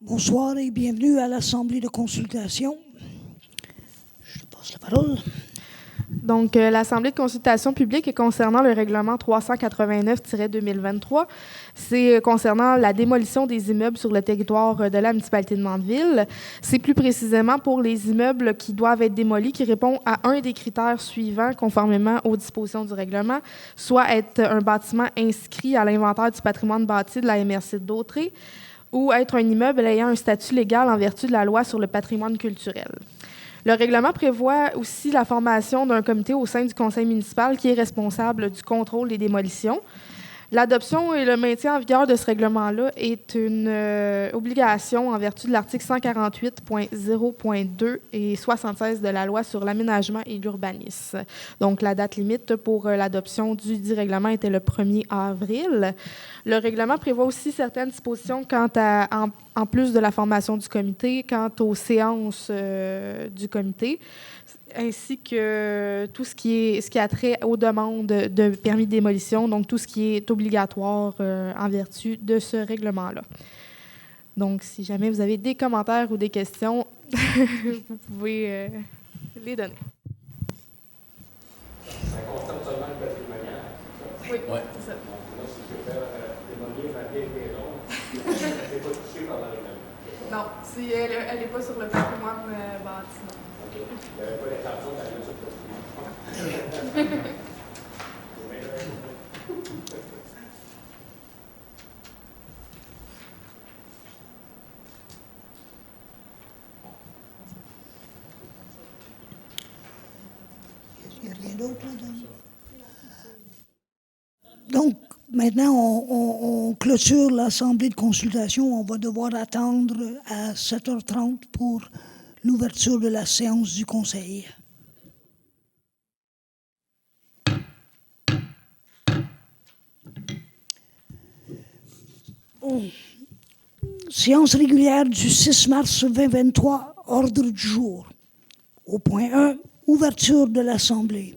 Bonsoir et bienvenue à l'Assemblée de consultation. Je te passe la parole. Donc, l'Assemblée de consultation publique est concernant le règlement 389-2023. C'est concernant la démolition des immeubles sur le territoire de la municipalité de Mandeville. C'est plus précisément pour les immeubles qui doivent être démolis, qui répondent à un des critères suivants conformément aux dispositions du règlement, soit être un bâtiment inscrit à l'inventaire du patrimoine bâti de la MRC de Dautré ou être un immeuble ayant un statut légal en vertu de la loi sur le patrimoine culturel. Le règlement prévoit aussi la formation d'un comité au sein du conseil municipal qui est responsable du contrôle des démolitions. L'adoption et le maintien en vigueur de ce règlement-là est une obligation en vertu de l'article 148.0.2 et 76 de la loi sur l'aménagement et l'urbanisme. Donc, la date limite pour l'adoption du règlement était le 1er avril. Le règlement prévoit aussi certaines dispositions en plus de la formation du comité, quant aux séances du comité, ainsi que tout ce qui a trait aux demandes de permis de démolition, donc tout ce qui est obligatoire en vertu de ce règlement-là. Donc, si jamais vous avez des commentaires ou des questions, vous pouvez les donner. Ça concerne seulement le patrimonial. Oui, c'est ça. Là, si je peux faire démolir la vieille maison, c'est pas touché par le règlement. Non, si elle n'est pas sur le patrimoine bâtiment. Il n'y avait pas l'intention d'aller sur le patrimoine. Il n'y a rien d'autre là-dedans. Donc, maintenant, on clôture l'Assemblée de consultation. On va devoir attendre à 7h30 pour l'ouverture de la séance du Conseil. Bon. Séance régulière du 6 mars 2023, ordre du jour. Au point 1, ouverture de l'Assemblée.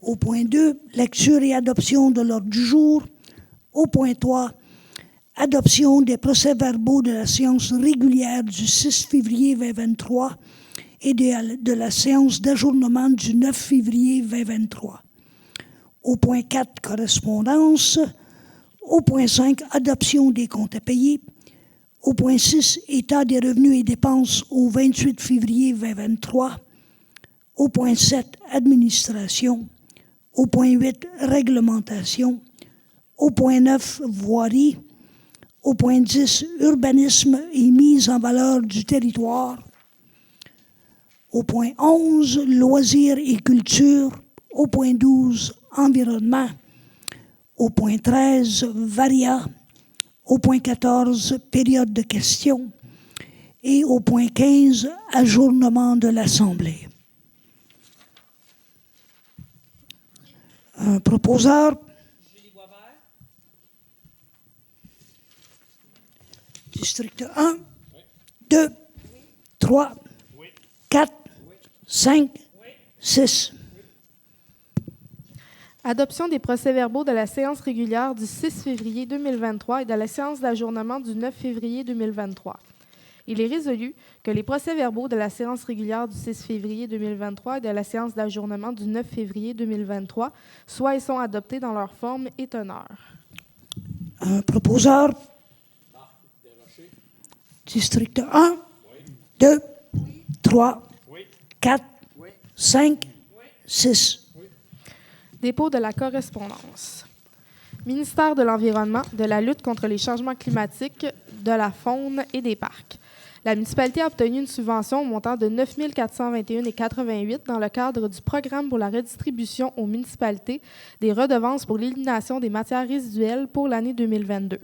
Au point 2, lecture et adoption de l'ordre du jour. Au point 3, adoption des procès-verbaux de la séance régulière du 6 février 2023 et de la séance d'ajournement du 9 février 2023. Au point 4, correspondance. Au point 5, adoption des comptes à payer. Au point 6, état des revenus et dépenses au 28 février 2023. Au point 7, administration. Au point 8, réglementation. Au point 9, voirie. Au point 10, urbanisme et mise en valeur du territoire. Au point 11, loisirs et culture. Au point 12, environnement. Au point 13, varia. Au point 14, période de questions. Et au point 15, ajournement de l'Assemblée. Un proposeur. Julie Boisvert. District 1, 2, 3, 4, 5, 6. Adoption des procès-verbaux de la séance régulière du 6 février 2023 et de la séance d'ajournement du 9 février 2023. Il est résolu que les procès-verbaux de la séance régulière du 6 février 2023 et de la séance d'ajournement du 9 février 2023 soient et sont adoptés dans leur forme et teneur. Un proposeur. Marc Desrochers. District 1, 2, 3, 4, 5, 6. Dépôt de la correspondance. Ministère de l'Environnement, de la lutte contre les changements climatiques, de la faune et des parcs. La municipalité a obtenu une subvention au montant de 9 421,88 dans le cadre du programme pour la redistribution aux municipalités des redevances pour l'élimination des matières résiduelles pour l'année 2022.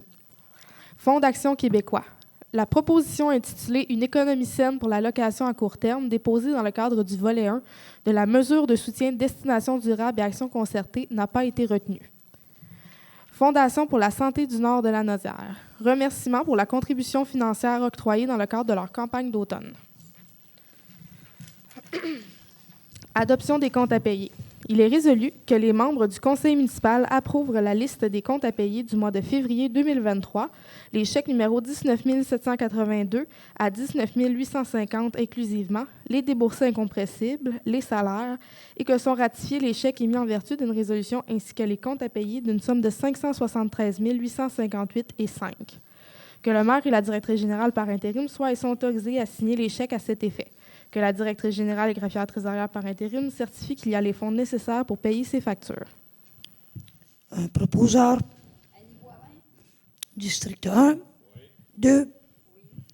Fonds d'action québécois. La proposition intitulée « Une économie saine pour la location à court terme » déposée dans le cadre du volet 1 de la mesure de soutien destination durable et action concertée n'a pas été retenue. Fondation pour la santé du Nord de la Naudière. Remerciements pour la contribution financière octroyée dans le cadre de leur campagne d'automne. Adoption des comptes à payer. Il est résolu que les membres du conseil municipal approuvent la liste des comptes à payer du mois de février 2023, les chèques numéro 19 782 à 19 850 inclusivement, les déboursés incompressibles, les salaires, et que sont ratifiés les chèques émis en vertu d'une résolution ainsi que les comptes à payer d'une somme de 573 858 et 5. Que le maire et la directrice générale par intérim soient et sont autorisés à signer les chèques à cet effet. Que la directrice générale et greffière trésorière par intérim certifie qu'il y a les fonds nécessaires pour payer ces factures. Un proposeur. District 1, 2,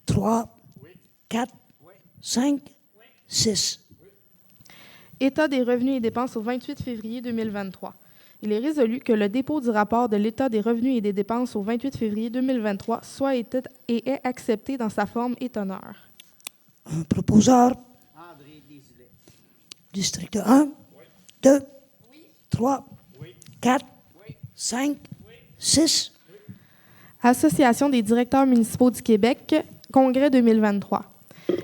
3, 4, 5, 6. État des revenus et dépenses au 28 février 2023. Il est résolu que le dépôt du rapport de l'État des revenus et des dépenses au 28 février 2023 soit et est accepté dans sa forme et teneur. Un proposeur. André Désilet. District 1, 2, 3, 4, 5, 6. Association des directeurs municipaux du Québec, Congrès 2023.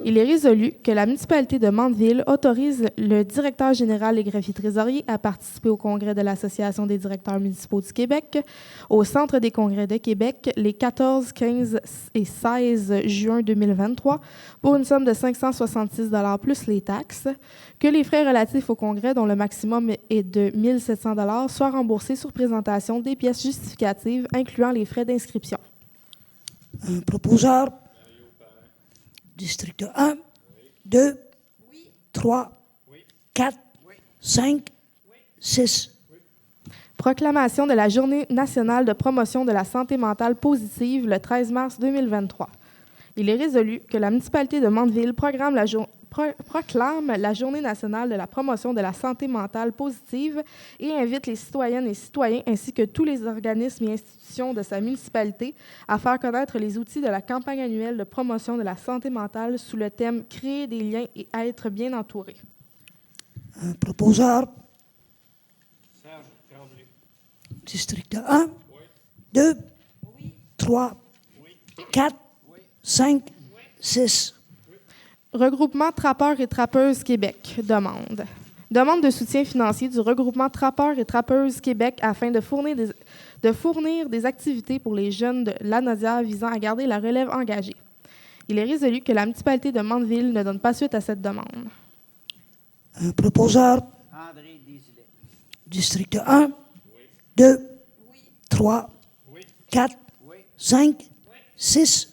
Il est résolu que la municipalité de Mandeville autorise le directeur général et greffier trésorier à participer au congrès de l'Association des directeurs municipaux du Québec au Centre des congrès de Québec les 14, 15 et 16 juin 2023 pour une somme de 566 $ plus les taxes, que les frais relatifs au congrès, dont le maximum est de 1 700 $ soient remboursés sur présentation des pièces justificatives incluant les frais d'inscription. Un proposeur. District 1, 2, 3, 4, 5, 6. Proclamation de la Journée nationale de promotion de la santé mentale positive le 13 mars 2023. Il est résolu que la municipalité de Mandeville proclame la Journée nationale de la promotion de la santé mentale positive et invite les citoyennes et citoyens ainsi que tous les organismes et institutions de sa municipalité à faire connaître les outils de la campagne annuelle de promotion de la santé mentale sous le thème « Créer des liens et être bien entouré ». Un proposeur. Serge Tremblay. District 1, 2, 3, 4, 5, 6. Regroupement Trappeurs et Trappeuses Québec demande. Demande de soutien financier du regroupement Trappeurs et Trappeuses Québec afin de fournir des activités pour les jeunes de l'Anaudière visant à garder la relève engagée. Il est résolu que la municipalité de Mandeville ne donne pas suite à cette demande. Un proposeur. André Désilet. District 1, 2, 3, 4, 5, 6.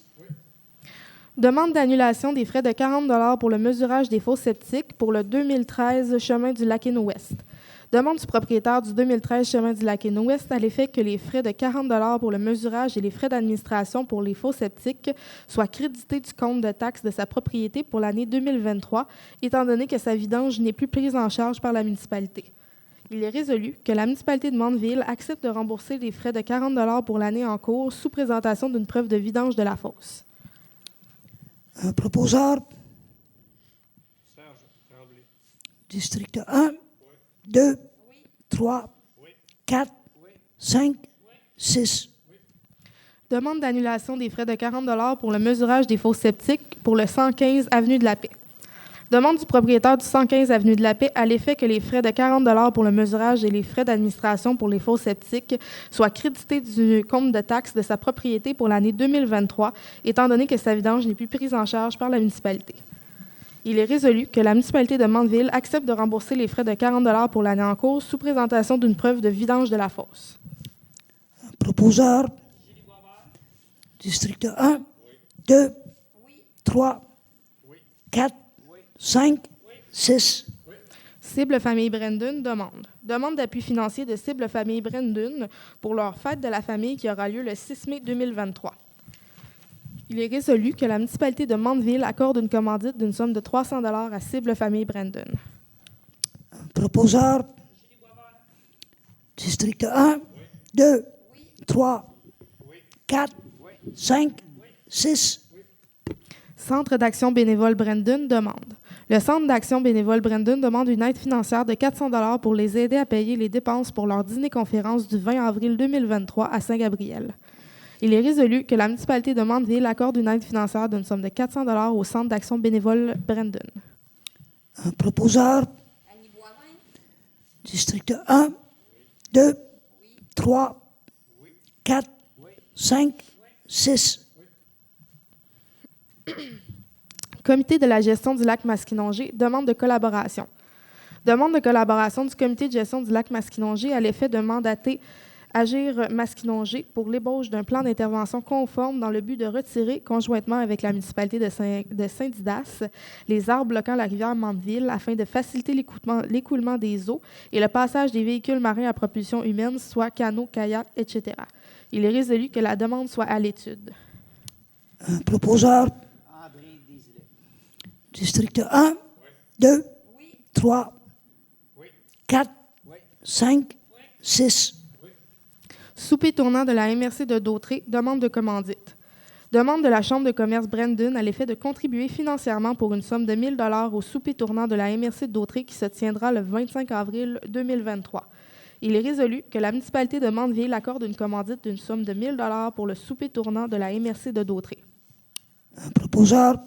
Demande d'annulation des frais de 40 $ pour le mesurage des fosses septiques pour le 2013 chemin du Lac-Ouest. Demande du propriétaire du 2013 chemin du Lac-Ouest à l'effet que les frais de 40 $ pour le mesurage et les frais d'administration pour les fosses septiques soient crédités du compte de taxes de sa propriété pour l'année 2023, étant donné que sa vidange n'est plus prise en charge par la municipalité. Il est résolu que la municipalité de Mandeville accepte de rembourser les frais de 40 $ pour l'année en cours sous présentation d'une preuve de vidange de la fosse. Un proposeur. Serge Tremblay. District 1, 2, 3, 4, 5, 6. Demande d'annulation des frais de 40 $ pour le mesurage des fosses septiques pour le 115 avenue de la Paix. Demande du propriétaire du 115 avenue de la Paix à l'effet que les frais de 40 $ pour le mesurage et les frais d'administration pour les fosses septiques soient crédités du compte de taxes de sa propriété pour l'année 2023, étant donné que sa vidange n'est plus prise en charge par la municipalité. Il est résolu que la municipalité de Mandeville accepte de rembourser les frais de 40 $ pour l'année en cours sous présentation d'une preuve de vidange de la fosse. Un proposeur. District 1, 2, 3, 4, 5, 6. Cible Famille Brandon demande. Demande d'appui financier de Cible Famille Brandon pour leur fête de la famille qui aura lieu le 6 mai 2023. Il est résolu que la municipalité de Mandeville accorde une commandite d'une somme de 300 $ à Cible Famille Brandon. Un proposeur. District 1, 2, 3, 4, 5, 6. Centre d'action bénévole Brandon demande. Le Centre d'action bénévole Brandon demande une aide financière de 400 $ pour les aider à payer les dépenses pour leur dîner-conférence du 20 avril 2023 à Saint-Gabriel. Il est résolu que la municipalité de Mandeville accorde une aide financière d'une somme de 400 $ au Centre d'action bénévole Brandon. Un proposeur. District 1, 2, 3, 4, 5, 6. Comité de la gestion du lac Masquinongé, demande de collaboration. Demande de collaboration du comité de gestion du lac Masquinongé à l'effet de mandater Agir Masquinongé pour l'ébauche d'un plan d'intervention conforme dans le but de retirer, conjointement avec la municipalité de Saint-Didas, les arbres bloquant la rivière Mandeville afin de faciliter l'écoulement des eaux et le passage des véhicules marins à propulsion humaine, soit canots, kayaks, etc. Il est résolu que la demande soit à l'étude. Un proposeur. André Desilets. District 1, 2, 3, 4, 5, 6. Souper tournant de la MRC de Dautré, demande de commandite. Demande de la Chambre de commerce Brandon à l'effet de contribuer financièrement pour une somme de 1 000 au souper tournant de la MRC de Dautré qui se tiendra le 25 avril 2023. Il est résolu que la municipalité de Mandeville accorde une commandite d'une somme de 1 000 pour le souper tournant de la MRC de Dautré. Un proposeur.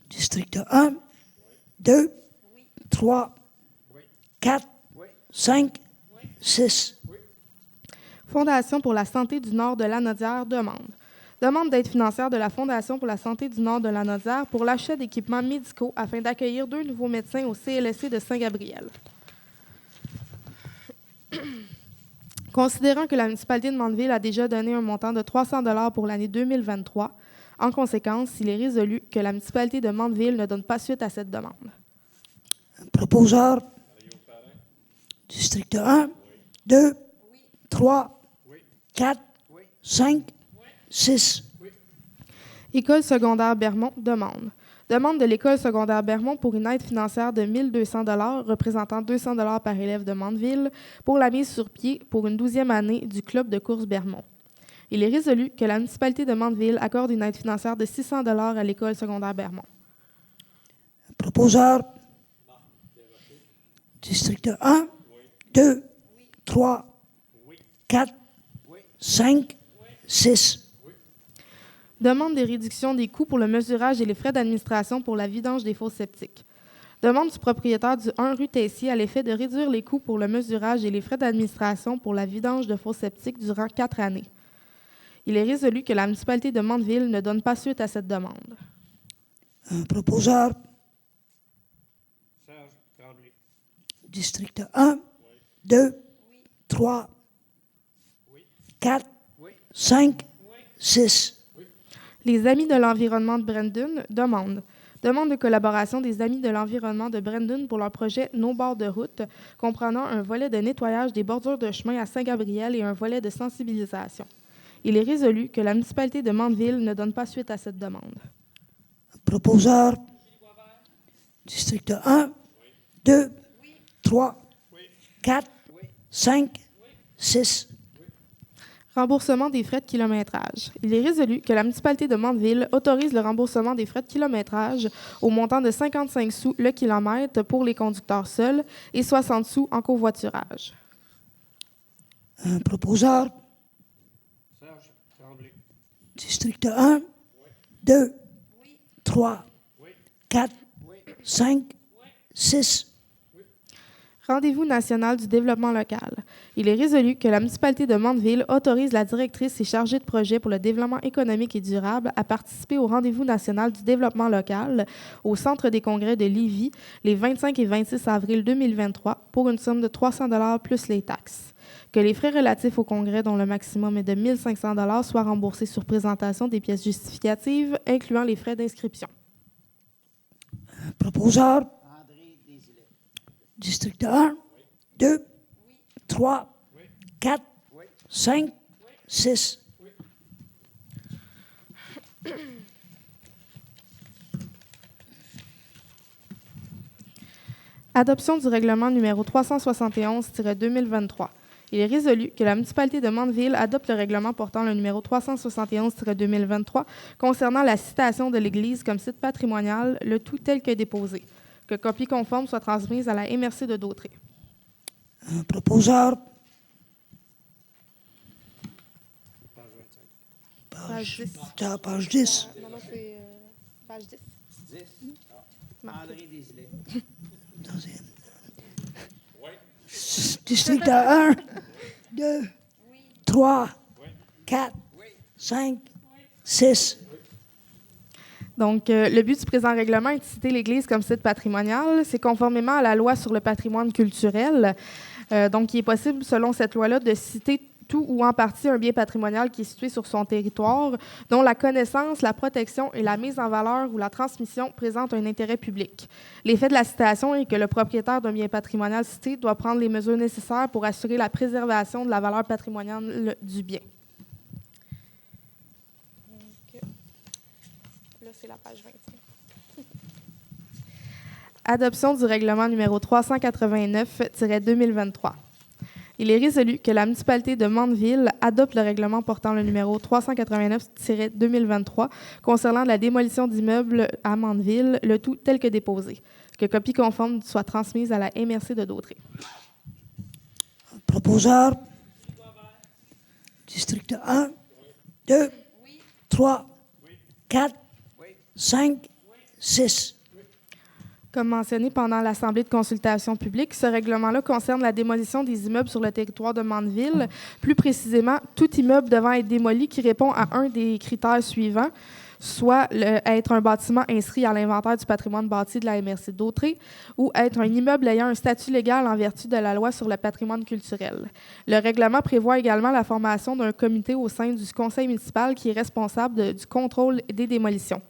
District 1, 2, 3, 4, 5, 6. Fondation pour la santé du Nord de Lanaudière demande. Demande d'aide financière de la Fondation pour la santé du Nord de Lanaudière pour l'achat d'équipements médicaux afin d'accueillir 2 nouveaux médecins au CLSC de Saint-Gabriel. Considérant que la municipalité de Mandeville a déjà donné un montant de 300 $ pour l'année 2023, en conséquence, il est résolu que la municipalité de Mandeville ne donne pas suite à cette demande. Un proposeur. District 1, 2, 3, 4, 5, 6. École secondaire Bermont demande. Demande de l'École secondaire Bermont pour une aide financière de 1 200 $ représentant 200 $ par élève de Mandeville pour la mise sur pied pour une 12e année du club de course Bermont. Il est résolu que la municipalité de Mandeville accorde une aide financière de 600 $ à l'École secondaire Bermont. Proposeur. District 1, 2, 3, 4, 5, 6. Demande des réductions des coûts pour le mesurage et les frais d'administration pour la vidange des fosses septiques. Demande du propriétaire du 1 rue Tessier à l'effet de réduire les coûts pour le mesurage et les frais d'administration pour la vidange de fosses septiques durant 4 années. Il est résolu que la municipalité de Mandeville ne donne pas suite à cette demande. Un proposeur. Serge Tremblay. District 1, 2, 3, 4, 5, 6. Les Amis de l'environnement de Brandon demandent. Demande de collaboration des Amis de l'environnement de Brandon pour leur projet No bord de route, comprenant un volet de nettoyage des bordures de chemin à Saint-Gabriel et un volet de sensibilisation. Il est résolu que la municipalité de Mandeville ne donne pas suite à cette demande. Proposeur. District 1, 2, 3, 4, 5, 6. Remboursement des frais de kilométrage. Il est résolu que la municipalité de Mandeville autorise le remboursement des frais de kilométrage au montant de 55 sous le kilomètre pour les conducteurs seuls et 60 sous en covoiturage. Un proposeur. Serge Tremblay. District 1, 2, 3, 4, 5, 6. Rendez-vous national du développement local. Il est résolu que la municipalité de Mandeville autorise la directrice et chargée de projet pour le développement économique et durable à participer au Rendez-vous national du développement local au Centre des congrès de Lévis les 25 et 26 avril 2023 pour une somme de 300 $ plus les taxes. Que les frais relatifs au congrès, dont le maximum est de 1 500 $ soient remboursés sur présentation des pièces justificatives, incluant les frais d'inscription. Un proposeur. André Desilets. District 1, 2, 3, 4, 5, 6. Adoption du règlement numéro 371-2023. Il est résolu que la municipalité de Mandeville adopte le règlement portant le numéro 371-2023 concernant la citation de l'Église comme site patrimonial, le tout tel que déposé. Que copie conforme soit transmise à la MRC de Dautré. Un proposeur. Page 10. Page 10. Non, c'est page 10. 10. André Desilets. Deuxième. District 1, 2, 3, 4, 5, 6. Donc, le but du présent règlement est de citer l'Église comme site patrimonial. C'est conformément à la loi sur le patrimoine culturel. Donc, il est possible, selon cette loi-là, de citer tout ou en partie un bien patrimonial qui est situé sur son territoire, dont la connaissance, la protection et la mise en valeur ou la transmission présentent un intérêt public. L'effet de la citation est que le propriétaire d'un bien patrimonial cité doit prendre les mesures nécessaires pour assurer la préservation de la valeur patrimoniale du bien. Là, c'est la page 25. Adoption du règlement numéro 389-2023. Il est résolu que la municipalité de Mandeville adopte le règlement portant le numéro 389-2023 concernant la démolition d'immeubles à Mandeville, le tout tel que déposé. Que copie conforme soit transmise à la MRC de Dautré. Proposeur. District 1, 2, 3, 4, 5, 6. Comme mentionné pendant l'Assemblée de consultation publique, ce règlement-là concerne la démolition des immeubles sur le territoire de Mandeville. Plus précisément, tout immeuble devant être démoli qui répond à un des critères suivants, soit être un bâtiment inscrit à l'inventaire du patrimoine bâti de la MRC d'Autré ou être un immeuble ayant un statut légal en vertu de la loi sur le patrimoine culturel. Le règlement prévoit également la formation d'un comité au sein du conseil municipal qui est responsable du contrôle des démolitions.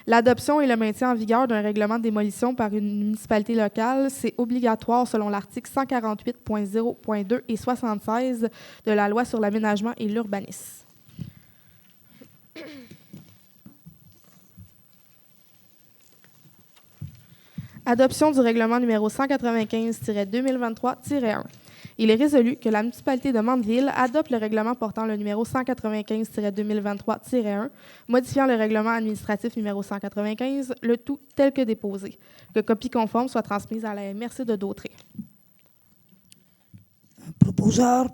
L'adoption et le maintien en vigueur d'un règlement de démolition par une municipalité locale, c'est obligatoire selon l'article 148.0.2 et 76 de la loi sur l'aménagement et l'urbanisme. Adoption du règlement numéro 195-2023-1. Il est résolu que la municipalité de Mandeville adopte le règlement portant le numéro 195-2023-1, modifiant le règlement administratif numéro 195, le tout tel que déposé. Que copie conforme soit transmise à la MRC de Dautré. Proposeur.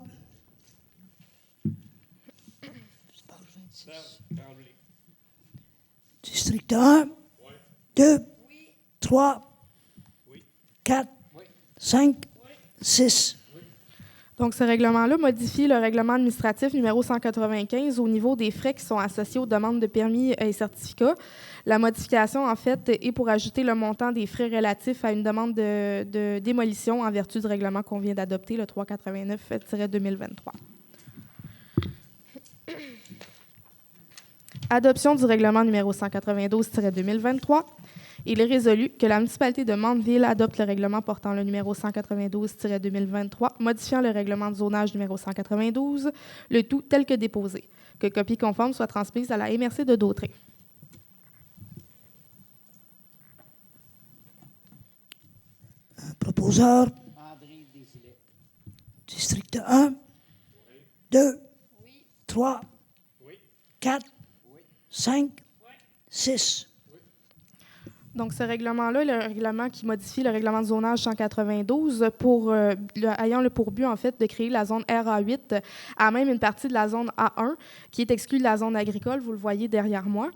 District 1, 2, 3, 4, 5, 6. Donc, ce règlement-là modifie le règlement administratif numéro 195 au niveau des frais qui sont associés aux demandes de permis et certificats. La modification, en fait, est pour ajouter le montant des frais relatifs à une demande de démolition en vertu du règlement qu'on vient d'adopter, le 389-2023. Adoption du règlement numéro 192-2023. Il est résolu que la municipalité de Mandeville adopte le règlement portant le numéro 192-2023, modifiant le règlement de zonage numéro 192, le tout tel que déposé. Que copie conforme soit transmise à la MRC de Dautré. Proposeur. André Desilets. District 1, 2, 3, 4, 5, 6. Donc, ce règlement-là, le règlement qui modifie le règlement de zonage 192, ayant le pour but, en fait, de créer la zone RA8 à même une partie de la zone A1, qui est exclue de la zone agricole, vous le voyez derrière moi,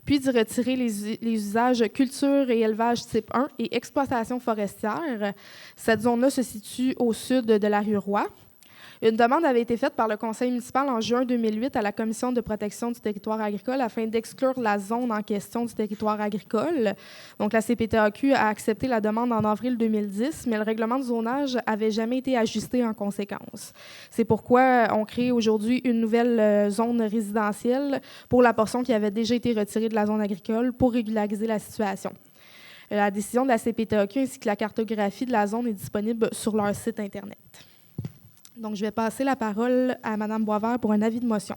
puis d'y retirer les usages culture et élevage type 1 et exploitation forestière. Cette zone-là se situe au sud de la rue Roy. Une demande avait été faite par le conseil municipal en juin 2008 à la commission de protection du territoire agricole afin d'exclure la zone en question du territoire agricole. Donc, la CPTAQ a accepté la demande en avril 2010, mais le règlement de zonage n'avait jamais été ajusté en conséquence. C'est pourquoi on crée aujourd'hui une nouvelle zone résidentielle pour la portion qui avait déjà été retirée de la zone agricole pour régulariser la situation. La décision de la CPTAQ ainsi que la cartographie de la zone est disponible sur leur site Internet. Donc, je vais passer la parole à Mme Boisvert pour un avis de motion.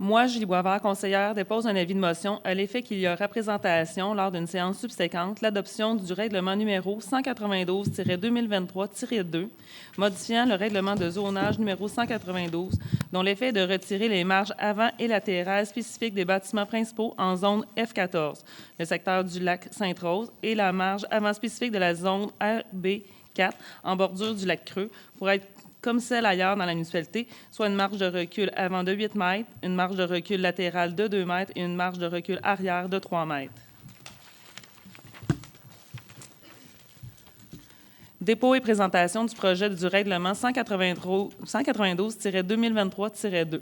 Moi, Julie Boisvert, conseillère, dépose un avis de motion à l'effet qu'il y a représentation lors d'une séance subséquente l'adoption du règlement numéro 192-2023-2, modifiant le règlement de zonage numéro 192, dont l'effet est de retirer les marges avant et latérales spécifiques des bâtiments principaux en zone F14, le secteur du lac Sainte-Rose, et la marge avant spécifique de la zone RB4 en bordure du lac Creux pour être comme celle ailleurs dans la municipalité, soit une marge de recul avant de 8 mètres, une marge de recul latérale de 2 mètres et une marge de recul arrière de 3 mètres. Dépôt et présentation du projet du règlement 192-2023-2.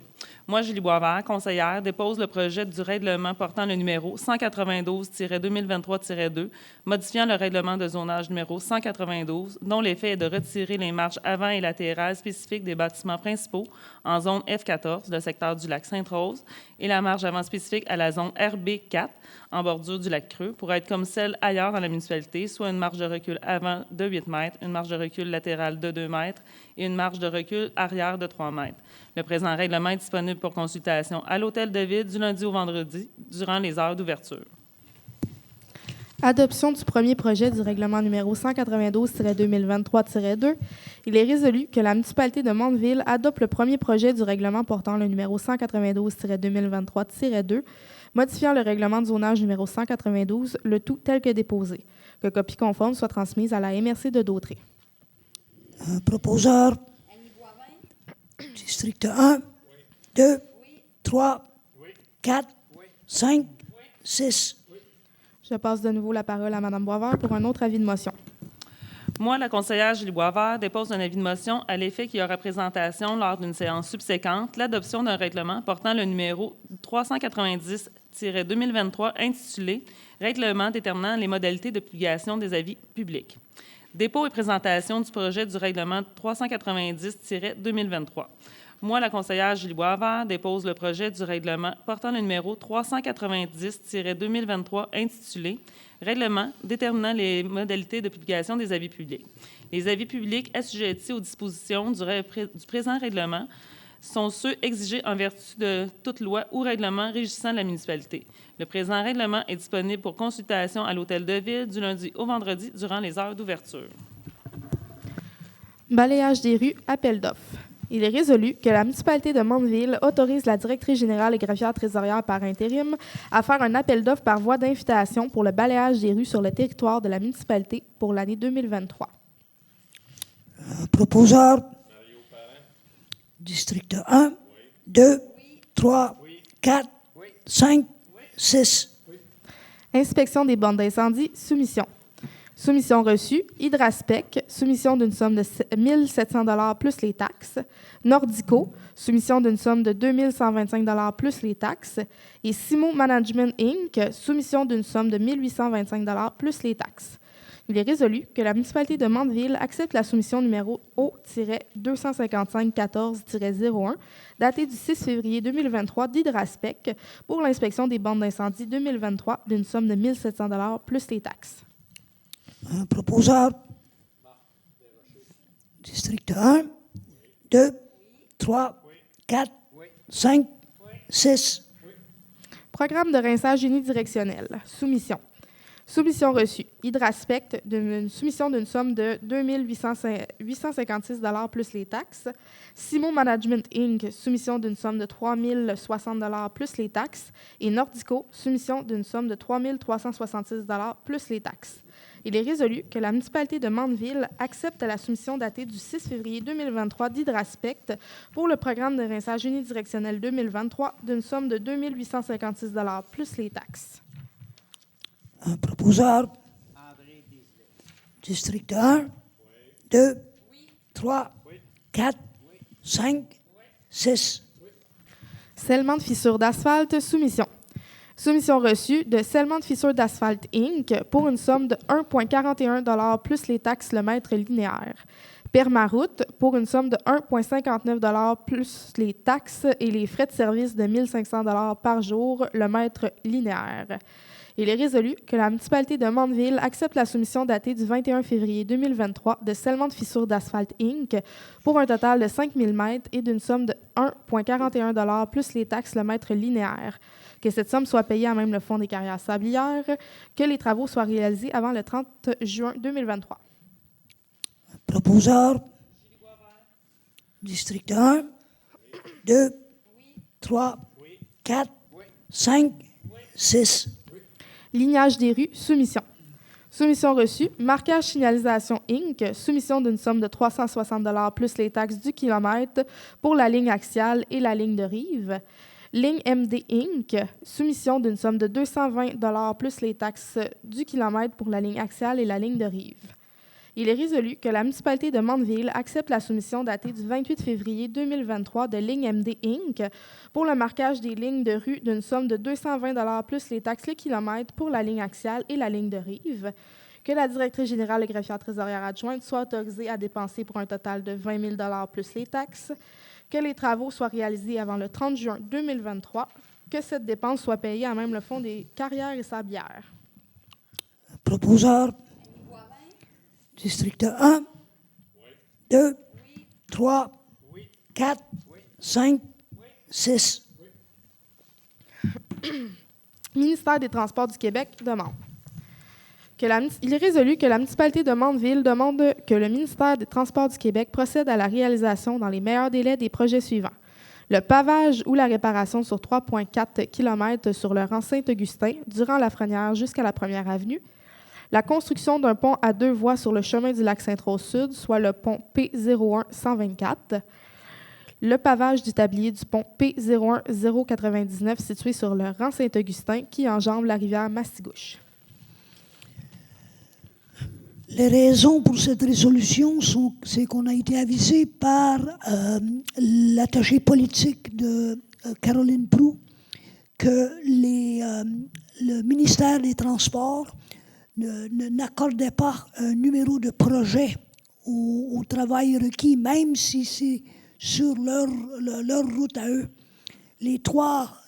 Moi, Julie Boisvert, conseillère, dépose le projet du règlement portant le numéro 192-2023-2, modifiant le règlement de zonage numéro 192, dont l'effet est de retirer les marges avant et latérales spécifiques des bâtiments principaux en zone F14, le secteur du lac Sainte-Rose, et la marge avant spécifique à la zone RB4, en bordure du lac Creux, pour être comme celle ailleurs dans la municipalité, soit une marge de recul avant de 8 mètres, une marge de recul latérale de 2 mètres et une marge de recul arrière de 3 mètres. Le présent règlement est disponible pour consultation à l'Hôtel de Ville du lundi au vendredi, durant les heures d'ouverture. Adoption du premier projet du règlement numéro 192-2023-2. Il est résolu que la municipalité de Mandeville adopte le premier projet du règlement portant le numéro 192-2023-2, modifiant le règlement de zonage numéro 192, le tout tel que déposé. Que copie conforme soit transmise à la MRC de Dautré. Un proposeur. District 1, 2, 3, 4, 5, 6. Je passe de nouveau la parole à Mme Boisvert pour un autre avis de motion. Moi, la conseillère Julie Boisvert, dépose un avis de motion à l'effet qu'il y aura présentation lors d'une séance subséquente l'adoption d'un règlement portant le numéro 390-2023 intitulé « Règlement déterminant les modalités de publication des avis publics ». Dépôt et présentation du projet du règlement 390-2023. Moi, la conseillère Julie Boisvert, dépose le projet du règlement portant le numéro 390-2023 intitulé « Règlement déterminant les modalités de publication des avis publics ». Les avis publics assujettis aux dispositions du présent règlement sont ceux exigés en vertu de toute loi ou règlement régissant la municipalité. Le présent règlement est disponible pour consultation à l'Hôtel de Ville du lundi au vendredi durant les heures d'ouverture. Balayage des rues, appel d'offres. Il est résolu que la municipalité de Mandeville autorise la directrice générale et greffière trésorière par intérim à faire un appel d'offres par voie d'invitation pour le balayage des rues sur le territoire de la municipalité pour l'année 2023. Proposeur. District 1, 2, 3, 4, 5, 6. Inspection des bornes d'incendie, soumission. Soumission reçue, Hydraspec, soumission d'une somme de 1 700 $ plus les taxes. Nordico, soumission d'une somme de 2 125 $ plus les taxes. Et Simo Management Inc., soumission d'une somme de 1 825 $ plus les taxes. Il est résolu que la municipalité de Mandeville accepte la soumission numéro O-25514-01, datée du 6 février 2023 d'Hydraspec pour l'inspection des bornes d'incendie 2023 d'une somme de 1 700 $ plus les taxes. Un proposeur. District 1, 2, 3, 4, 5, 6. Programme de rinçage unidirectionnel. Soumission. Soumission reçue. Hydraspect, soumission d'une somme de 2 856 $ plus les taxes. Simo Management Inc., soumission d'une somme de 3 060 $ plus les taxes. Et Nordico, soumission d'une somme de 3 366 $ plus les taxes. Il est résolu que la municipalité de Mandeville accepte la soumission datée du 6 février 2023 d'Hydraspect pour le programme de rinçage unidirectionnel 2023 d'une somme de 2 856 $ plus les taxes. Un proposeur. André Desilets. District 1, 2, 3, 4, 5, 6. Scellement de fissures d'asphalte, soumission. Soumission reçue de Scellement de fissures d'asphalte Inc. pour une somme de 1,41 $ plus les taxes le mètre linéaire. Permaroute pour une somme de 1,59 $ plus les taxes et les frais de service de 1 500 $ par jour le mètre linéaire. Il est résolu que la municipalité de Mandeville accepte la soumission datée du 21 février 2023 de Scellement de fissures d'asphalte Inc. pour un total de 5 000 mètres et d'une somme de 1,41 $ plus les taxes le mètre linéaire. Que cette somme soit payée à même le Fonds des carrières sablières, que les travaux soient réalisés avant le 30 juin 2023. Proposeur. District 1, 2, 3, 4, 5, 6. Lignage des rues, soumission. Soumission reçue, Marquage Signalisation Inc., soumission d'une somme de 360 $ plus les taxes du kilomètre pour la ligne axiale et la ligne de rive. Ligne MD Inc., soumission d'une somme de 220 $ plus les taxes du kilomètre pour la ligne axiale et la ligne de rive. Il est résolu que la municipalité de Mandeville accepte la soumission datée du 28 février 2023 de Ligne MD Inc. pour le marquage des lignes de rue d'une somme de 220 plus les taxes le kilomètre pour la ligne axiale et la ligne de rive, que la directrice générale et greffière trésorière adjointe soit autorisée à dépenser pour un total de 20 000 plus les taxes, que les travaux soient réalisés avant le 30 juin 2023, que cette dépense soit payée à même le fonds des carrières et sablières. Proposeur. District 1. 2. 3. 4. 5. 6. Ministère des Transports du Québec demande il est résolu que la municipalité de Mandeville demande que le ministère des Transports du Québec procède à la réalisation dans les meilleurs délais des projets suivants. Le pavage ou la réparation sur 3,4 km sur le rang Saint-Augustin, durant la Lafrenière jusqu'à la 1er avenue. La construction d'un pont à 2 voies sur le chemin du lac Sainte-Rose Sud, soit le pont P01-124. Le pavage du tablier du pont P01-099 situé sur le rang Saint-Augustin qui enjambe la rivière Mastigouche. Les raisons pour cette résolution c'est qu'on a été avisé par l'attaché politique de Caroline Proulx que le ministère des Transports n'accordait pas un numéro de projet au travail requis, même si c'est sur leur route à eux. Les trois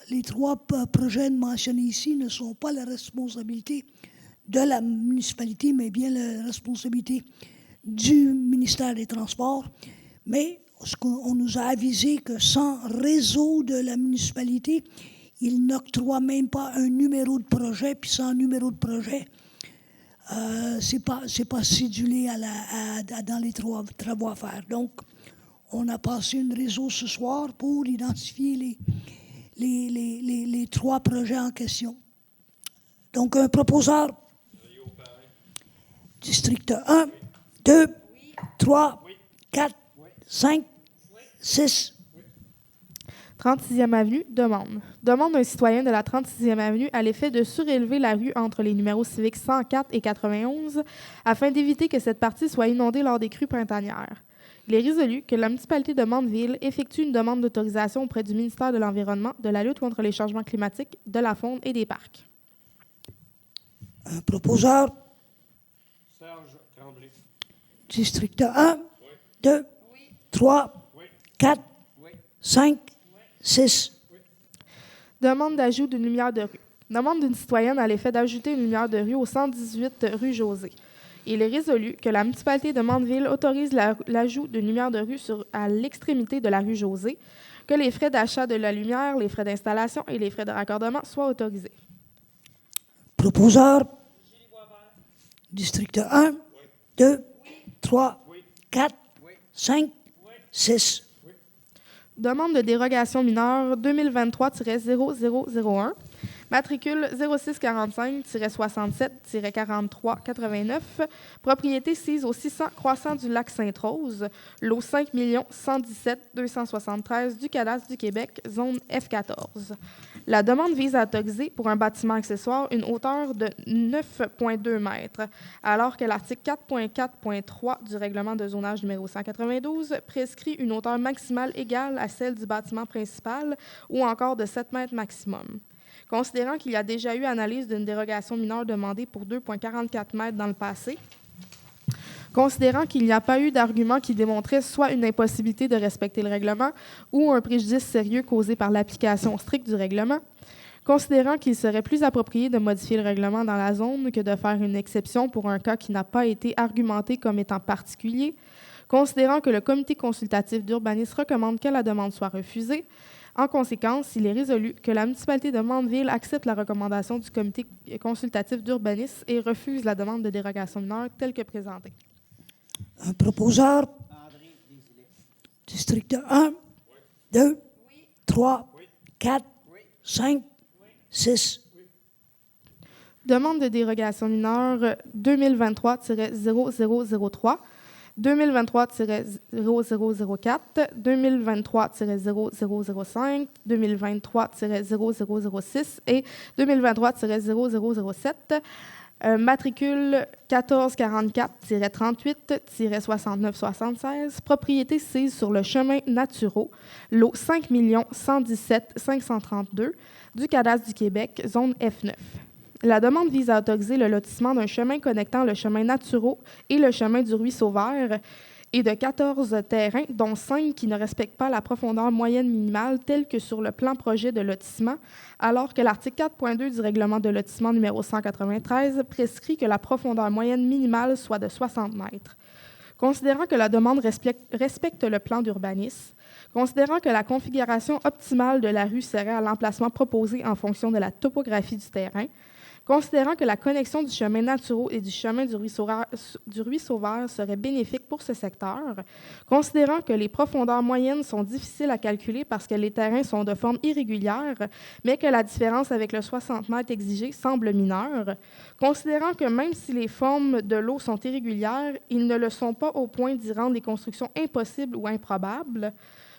projets mentionnés ici ne sont pas la responsabilité de la municipalité, mais bien la responsabilité du ministère des Transports. Mais on nous a avisé que sans réseau de la municipalité, ils n'octroient même pas un numéro de projet, puis sans numéro de projet, c'est pas cédulé dans les travaux à faire. Donc, on a passé un réseau ce soir pour identifier les 3 projets en question. Donc, un proposeur. District 1, 2, 3, 4, 5, 6. 36e Avenue, demande. Demande d'un citoyen de la 36e Avenue à l'effet de surélever la rue entre les numéros civiques 104 et 91 afin d'éviter que cette partie soit inondée lors des crues printanières. Il est résolu que la municipalité de Mandeville effectue une demande d'autorisation auprès du ministère de l'Environnement, de la lutte contre les changements climatiques, de la faune et des parcs. Un proposeur. Serge Tremblay. District 1, 2, 3, 4, 5, 6. Demande d'ajout d'une lumière de rue. Demande d'une citoyenne à l'effet d'ajouter une lumière de rue au 118 rue José. Il est résolu que la municipalité de Mandeville autorise l'ajout d'une lumière de rue à l'extrémité de la rue José, que les frais d'achat de la lumière, les frais d'installation et les frais de raccordement soient autorisés. Proposeur. District 1, 2, 3, 4, 5, 6. Demande de dérogation mineure 2023-0001, matricule 0645-67-4389, propriété sise au 600 croissant du lac Sainte-Rose, lot 5 117 273 du cadastre du Québec, zone F14. La demande vise à autoriser pour un bâtiment accessoire une hauteur de 9,2 mètres, alors que l'article 4.4.3 du règlement de zonage numéro 192 prescrit une hauteur maximale égale à celle du bâtiment principal ou encore de 7 mètres maximum. Considérant qu'il y a déjà eu analyse d'une dérogation mineure demandée pour 2,44 mètres dans le passé, considérant qu'il n'y a pas eu d'argument qui démontrait soit une impossibilité de respecter le règlement ou un préjudice sérieux causé par l'application stricte du règlement, considérant qu'il serait plus approprié de modifier le règlement dans la zone que de faire une exception pour un cas qui n'a pas été argumenté comme étant particulier, considérant que le comité consultatif d'urbanisme recommande que la demande soit refusée, en conséquence, il est résolu que la municipalité de Mandeville accepte la recommandation du comité consultatif d'urbanisme et refuse la demande de dérogation mineure telle que présentée. Un proposeur. André Desilets. District 1, 2, 3, 4, 5, 6. Demande de dérogation mineure 2023-0003, 2023-0004, 2023-0005, 2023-0006 et 2023-0007 Matricule 1444-38-6976, propriété sise sur le chemin Naturaux, lot 5 117 532 du cadastre du Québec, zone F9. La demande vise à autoriser le lotissement d'un chemin connectant le chemin Naturaux et le chemin du Ruisseau Vert et de 14 terrains, dont 5 qui ne respectent pas la profondeur moyenne minimale telle que sur le plan projet de lotissement, alors que l'article 4.2 du règlement de lotissement numéro 193 prescrit que la profondeur moyenne minimale soit de 60 mètres. Considérant que la demande respecte le plan d'urbanisme, considérant que la configuration optimale de la rue serait à l'emplacement proposé en fonction de la topographie du terrain, considérant que la connexion du chemin Naturaux et du chemin du Ruisseau Vert serait bénéfique pour ce secteur, considérant que les profondeurs moyennes sont difficiles à calculer parce que les terrains sont de forme irrégulière, mais que la différence avec le 60 mètres exigé semble mineure, considérant que même si les formes de l'eau sont irrégulières, ils ne le sont pas au point d'y rendre les constructions impossibles ou improbables,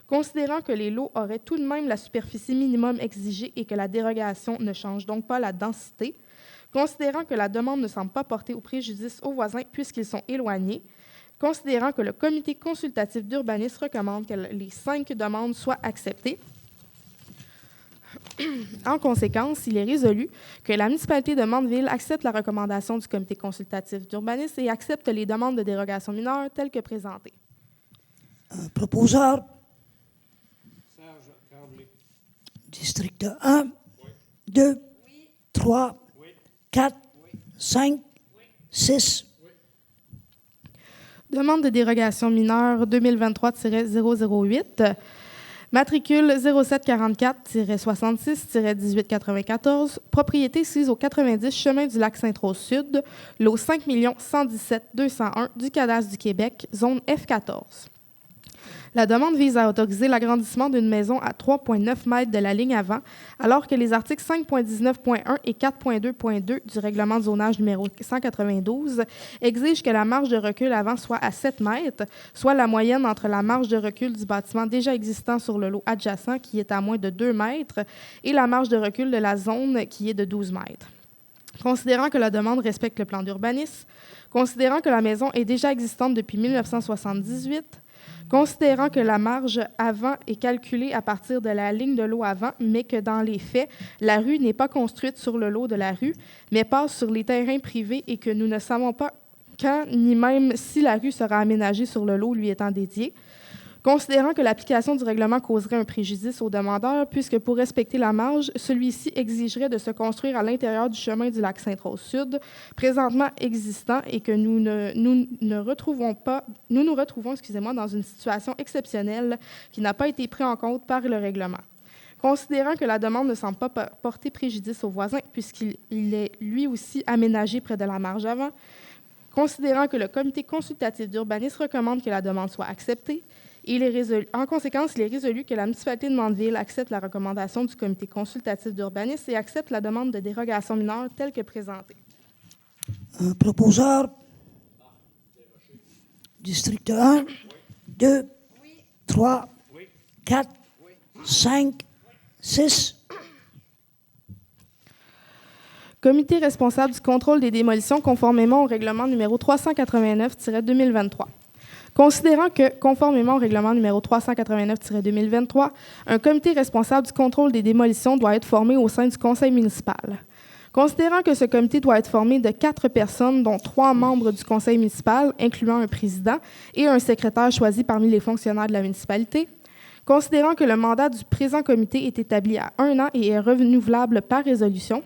considérant que les lots auraient tout de même la superficie minimum exigée et que la dérogation ne change donc pas la densité, considérant que la demande ne semble pas porter au préjudice aux voisins puisqu'ils sont éloignés, considérant que le comité consultatif d'urbanisme recommande que les 5 demandes soient acceptées. En conséquence, il est résolu que la municipalité de Mandeville accepte la recommandation du comité consultatif d'urbanisme et accepte les demandes de dérogation mineure telles que présentées. Proposeur. Serge Tremblay. District 1, 2, 3, 4, 5, 6. Demande de dérogation mineure 2023-008. Matricule 0744-66-1894. Propriété sise au 90 chemin du lac Sainte-Rose Sud, lot 5 117 201 du cadastre du Québec, zone F14. La demande vise à autoriser l'agrandissement d'une maison à 3,9 mètres de la ligne avant, alors que les articles 5.19.1 et 4.2.2 du règlement de zonage numéro 192 exigent que la marge de recul avant soit à 7 mètres, soit la moyenne entre la marge de recul du bâtiment déjà existant sur le lot adjacent, qui est à moins de 2 mètres, et la marge de recul de la zone, qui est de 12 mètres. Considérant que la demande respecte le plan d'urbanisme, considérant que la maison est déjà existante depuis 1978, considérant que la marge avant est calculée à partir de la ligne de l'eau avant, mais que dans les faits, la rue n'est pas construite sur le lot de la rue, mais passe sur les terrains privés et que nous ne savons pas quand ni même si la rue sera aménagée sur le lot lui étant dédié. Considérant que l'application du règlement causerait un préjudice au demandeur, puisque pour respecter la marge, celui-ci exigerait de se construire à l'intérieur du chemin du lac Sainte-Rose Sud, présentement existant, et que nous nous retrouvons dans une situation exceptionnelle qui n'a pas été prise en compte par le règlement. Considérant que la demande ne semble pas porter préjudice aux voisins, puisqu'il est lui aussi aménagé près de la marge avant, considérant que le comité consultatif d'urbanisme recommande que la demande soit acceptée, en conséquence, il est résolu que la municipalité de Mandeville accepte la recommandation du comité consultatif d'urbanisme et accepte la demande de dérogation mineure telle que présentée. Proposeur. District 1, 2, 3, 4, 5, 6. Comité responsable du contrôle des démolitions conformément au règlement numéro 389-2023. Considérant que, conformément au règlement numéro 389-2023, un comité responsable du contrôle des démolitions doit être formé au sein du conseil municipal. Considérant que ce comité doit être formé de 4 personnes, dont 3 membres du conseil municipal, incluant un président, et un secrétaire choisi parmi les fonctionnaires de la municipalité, considérant que le mandat du présent comité est établi à 1 an et est renouvelable par résolution,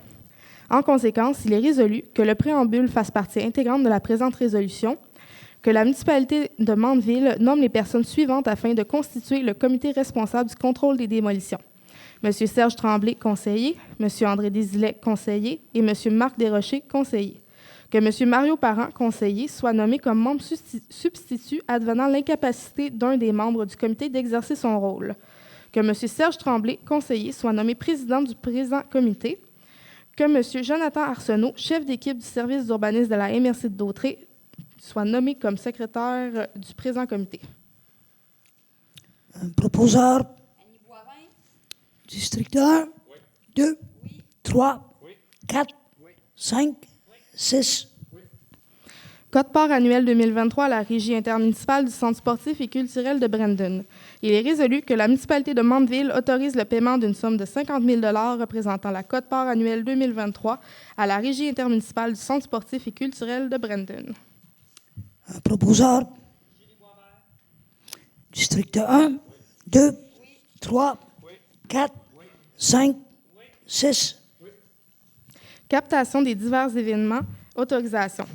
en conséquence, il est résolu que le préambule fasse partie intégrante de la présente résolution, que la municipalité de Mandeville nomme les personnes suivantes afin de constituer le comité responsable du contrôle des démolitions. M. Serge Tremblay, conseiller, M. André Désilet, conseiller, et M. Marc Desrochers, conseiller. Que M. Mario Parent, conseiller, soit nommé comme membre substitut advenant l'incapacité d'un des membres du comité d'exercer son rôle. Que M. Serge Tremblay, conseiller, soit nommé président du présent comité. Que M. Jonathan Arsenault, chef d'équipe du service d'urbanisme de la MRC de Dautré, soit nommé comme secrétaire du présent comité. Proposeur. Annie Boivin. District 1, 2, 3, 4, 5, 6, Quote-part annuel 2023 à la Régie intermunicipale du Centre sportif et culturel de Brandon. Il est résolu que la municipalité de Mandeville autorise le paiement d'une somme de 50 000 $ représentant la quote-part annuelle 2023 à la Régie intermunicipale du Centre sportif et culturel de Brandon. un proposeur. District 1, 2, 3, 4, 5, 6, Captation des divers événements. Autorisation.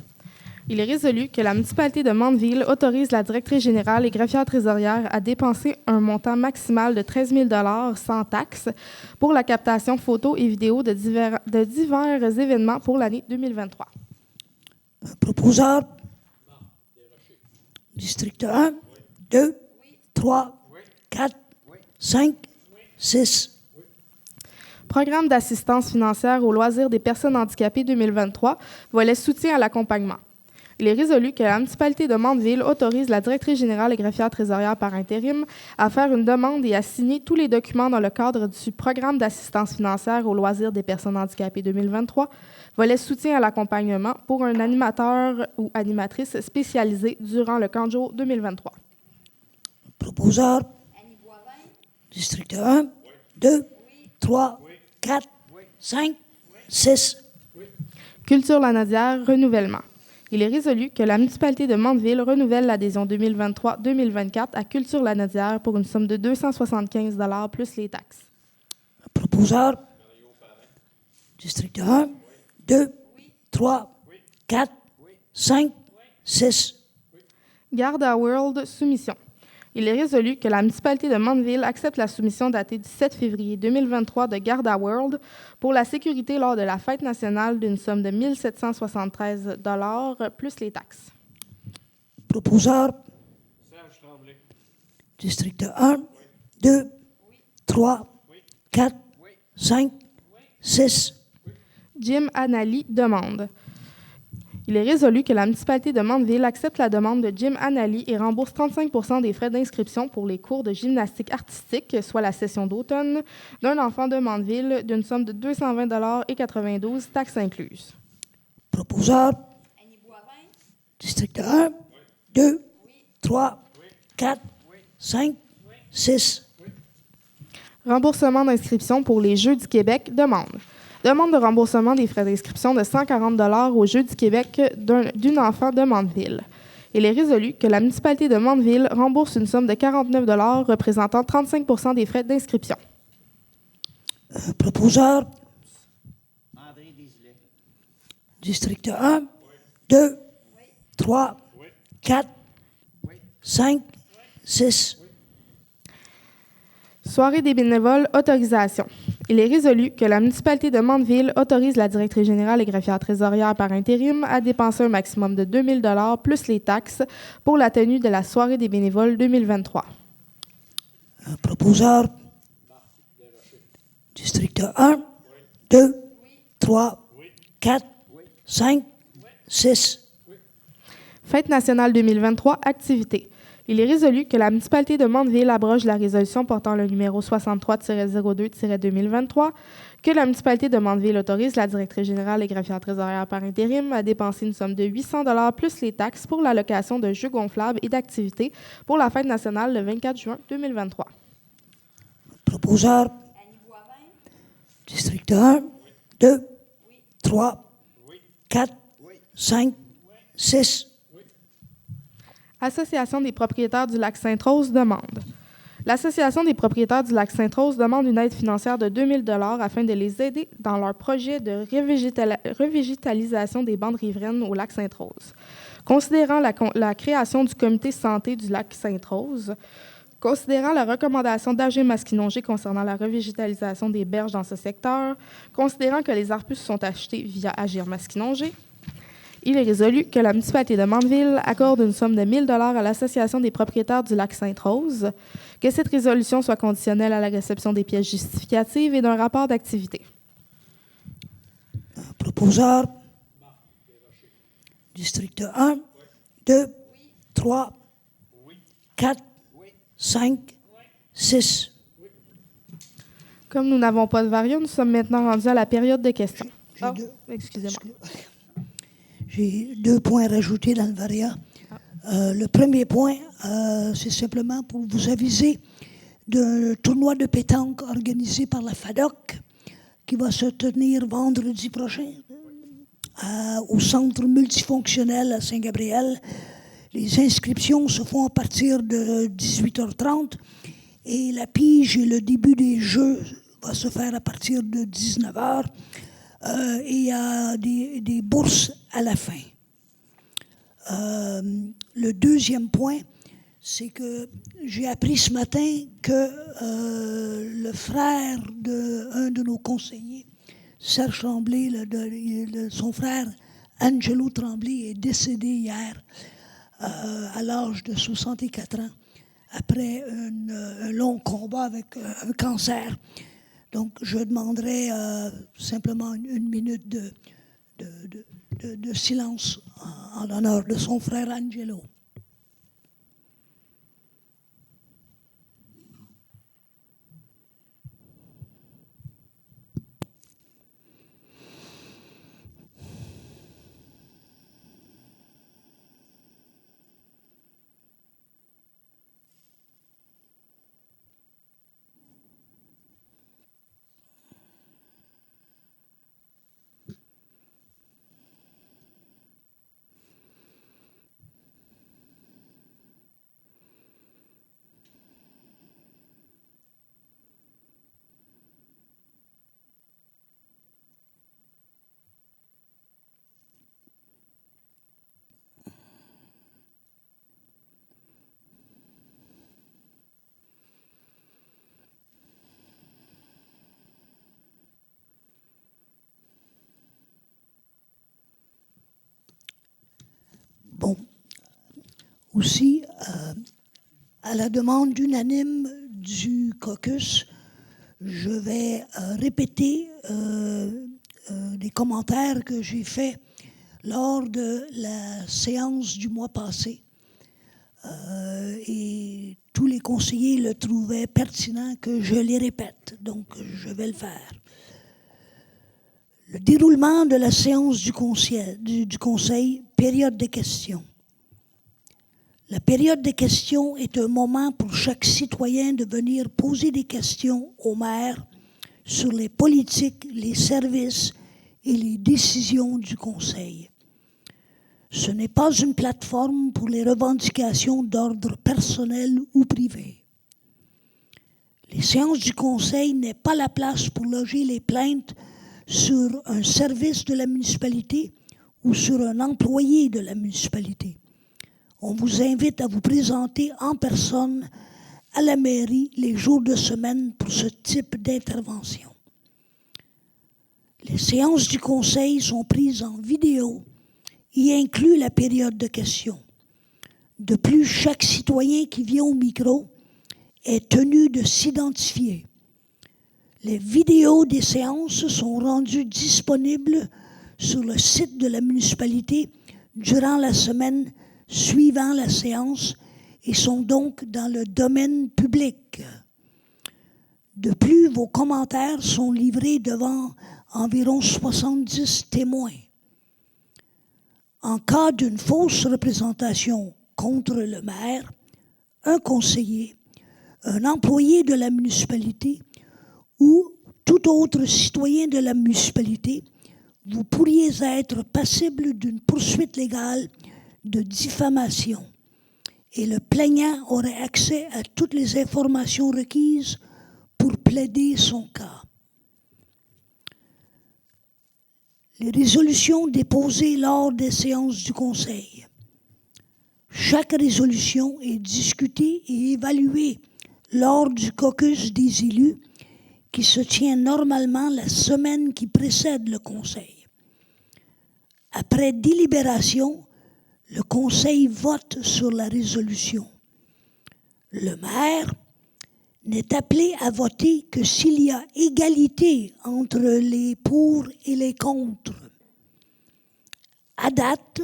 Il est résolu que la municipalité de Mandeville autorise la directrice générale et greffière trésorière à dépenser un montant maximal de 13 000 $ sans taxe pour la captation photo et vidéo de divers événements pour l'année 2023. un proposeur. District 1, 2, 3, 4, 5, 6, Programme d'assistance financière aux loisirs des personnes handicapées 2023, volet soutien à l'accompagnement. Il est résolu que la municipalité de Mandeville autorise la directrice générale et greffière trésorière par intérim à faire une demande et à signer tous les documents dans le cadre du programme d'assistance financière aux loisirs des personnes handicapées 2023, volet soutien à l'accompagnement pour un animateur ou animatrice spécialisé durant le camp de jour 2023. proposeur. District 1, 2, 3, 4, 5, 6, Culture Lanaudière, renouvellement. Il est résolu que la municipalité de Mandeville renouvelle l'adhésion 2023-2024 à Culture Lanaudière pour une somme de 275 $ plus les taxes. proposeur. District 1, 2, 3, 4, 5, 6, Garda World, soumission. Il est résolu que la municipalité de Mandeville accepte la soumission datée du 7 février 2023 de Garda World pour la sécurité lors de la fête nationale d'une somme de 1 773 $ plus les taxes. proposeur. Serge Tremblay. District 1, 2, 3, 4, 5, 6, Jim Anali demande. Il est résolu que la municipalité de Mandeville accepte la demande de Jim Anali et rembourse 35 % des frais d'inscription pour les cours de gymnastique artistique, soit la session d'automne, d'un enfant de Mandeville d'une somme de 220 $ et 92, taxes incluses. proposeur. District 1, 2, 3, 4, 5, 6, Remboursement d'inscription pour les Jeux du Québec, demande. Demande de remboursement des frais d'inscription de 140 $ aux Jeux du Québec d'une enfant de Mandeville. Il est résolu que la municipalité de Mandeville rembourse une somme de 49 $ représentant 35 % des frais d'inscription. proposeur. André Desilets. District 1, 2, 3, 4, 5, 6, Soirée des bénévoles, autorisation. Il est résolu que la municipalité de Mandeville autorise la directrice générale et greffière trésorière par intérim à dépenser un maximum de 2 000 $ plus les taxes pour la tenue de la Soirée des bénévoles 2023. proposeur. District 1, 2, 3, 4, 5, 6, Fête nationale 2023, activité. Il est résolu que la municipalité de Mandeville abroge la résolution portant le numéro 63-02-2023, que la municipalité de Mandeville autorise la directrice générale et greffière trésorière par intérim à dépenser une somme de 800 $ plus les taxes pour la location de jeux gonflables et d'activités pour la fête nationale le 24 juin 2023. proposeur. District 1, 2, 3, 4, 5, 6, Association des propriétaires du lac Sainte-Rose demande. L'Association des propriétaires du lac Sainte-Rose demande une aide financière de 2 000 $ afin de les aider dans leur projet de revégétalisation des bandes riveraines au lac Sainte-Rose. Considérant la création du comité santé du lac Sainte-Rose, considérant la recommandation d'Agir Masquinongé concernant la revégétalisation des berges dans ce secteur, considérant que les arbustes sont achetés via Agir Masquinongé, il est résolu que la municipalité de Mandeville accorde une somme de 1 000 $ à l'Association des propriétaires du lac Sainte-Rose, que cette résolution soit conditionnelle à la réception des pièces justificatives et d'un rapport d'activité. proposeur. District 1, 2, 3, 4, 5, 6, Comme nous n'avons pas de variant, nous sommes maintenant rendus à la période de questions. J'ai deux. Excusez-moi. J'ai 2 points rajoutés dans le varia. Le premier point, c'est simplement pour vous aviser d'un tournoi de pétanque organisé par la FADOC qui va se tenir vendredi prochain au centre multifonctionnel à Saint-Gabriel. Les inscriptions se font à partir de 18h30 et la pige et le début des jeux va se faire à partir de 19h. Et il y a des bourses à la fin. Le deuxième point, c'est que j'ai appris ce matin que le frère d'un de nos conseillers, Serge Tremblay, son frère Angelo Tremblay, est décédé hier à l'âge de 64 ans, après un long combat avec un cancer. Donc, je demanderai simplement une minute de silence en l'honneur de son frère Angelo. Bon, aussi, à la demande unanime du caucus, je vais répéter des commentaires que j'ai faits lors de la séance du mois passé. Et tous les conseillers le trouvaient pertinent que je les répète, donc je vais le faire. Le déroulement de la séance du conseil, période de questions. La période de questions est un moment pour chaque citoyen de venir poser des questions au maire sur les politiques, les services et les décisions du conseil. Ce n'est pas une plateforme pour les revendications d'ordre personnel ou privé. Les séances du conseil n'est pas la place pour loger les plaintes sur un service de la municipalité ou sur un employé de la municipalité. On vous invite à vous présenter en personne à la mairie les jours de semaine pour ce type d'intervention. Les séances du conseil sont prises en vidéo et incluent la période de questions. De plus, chaque citoyen qui vient au micro est tenu de s'identifier. Les vidéos des séances sont rendues disponibles sur le site de la municipalité durant la semaine suivant la séance et sont donc dans le domaine public. De plus, vos commentaires sont livrés devant environ 70 témoins. En cas d'une fausse représentation contre le maire, un conseiller, un employé de la municipalité ou tout autre citoyen de la municipalité, vous pourriez être passible d'une poursuite légale de diffamation et le plaignant aurait accès à toutes les informations requises pour plaider son cas. Les résolutions déposées lors des séances du Conseil. Chaque résolution est discutée et évaluée lors du caucus des élus qui se tient normalement la semaine qui précède le Conseil. Après délibération, le Conseil vote sur la résolution. Le maire n'est appelé à voter que s'il y a égalité entre les pour et les contre. À date,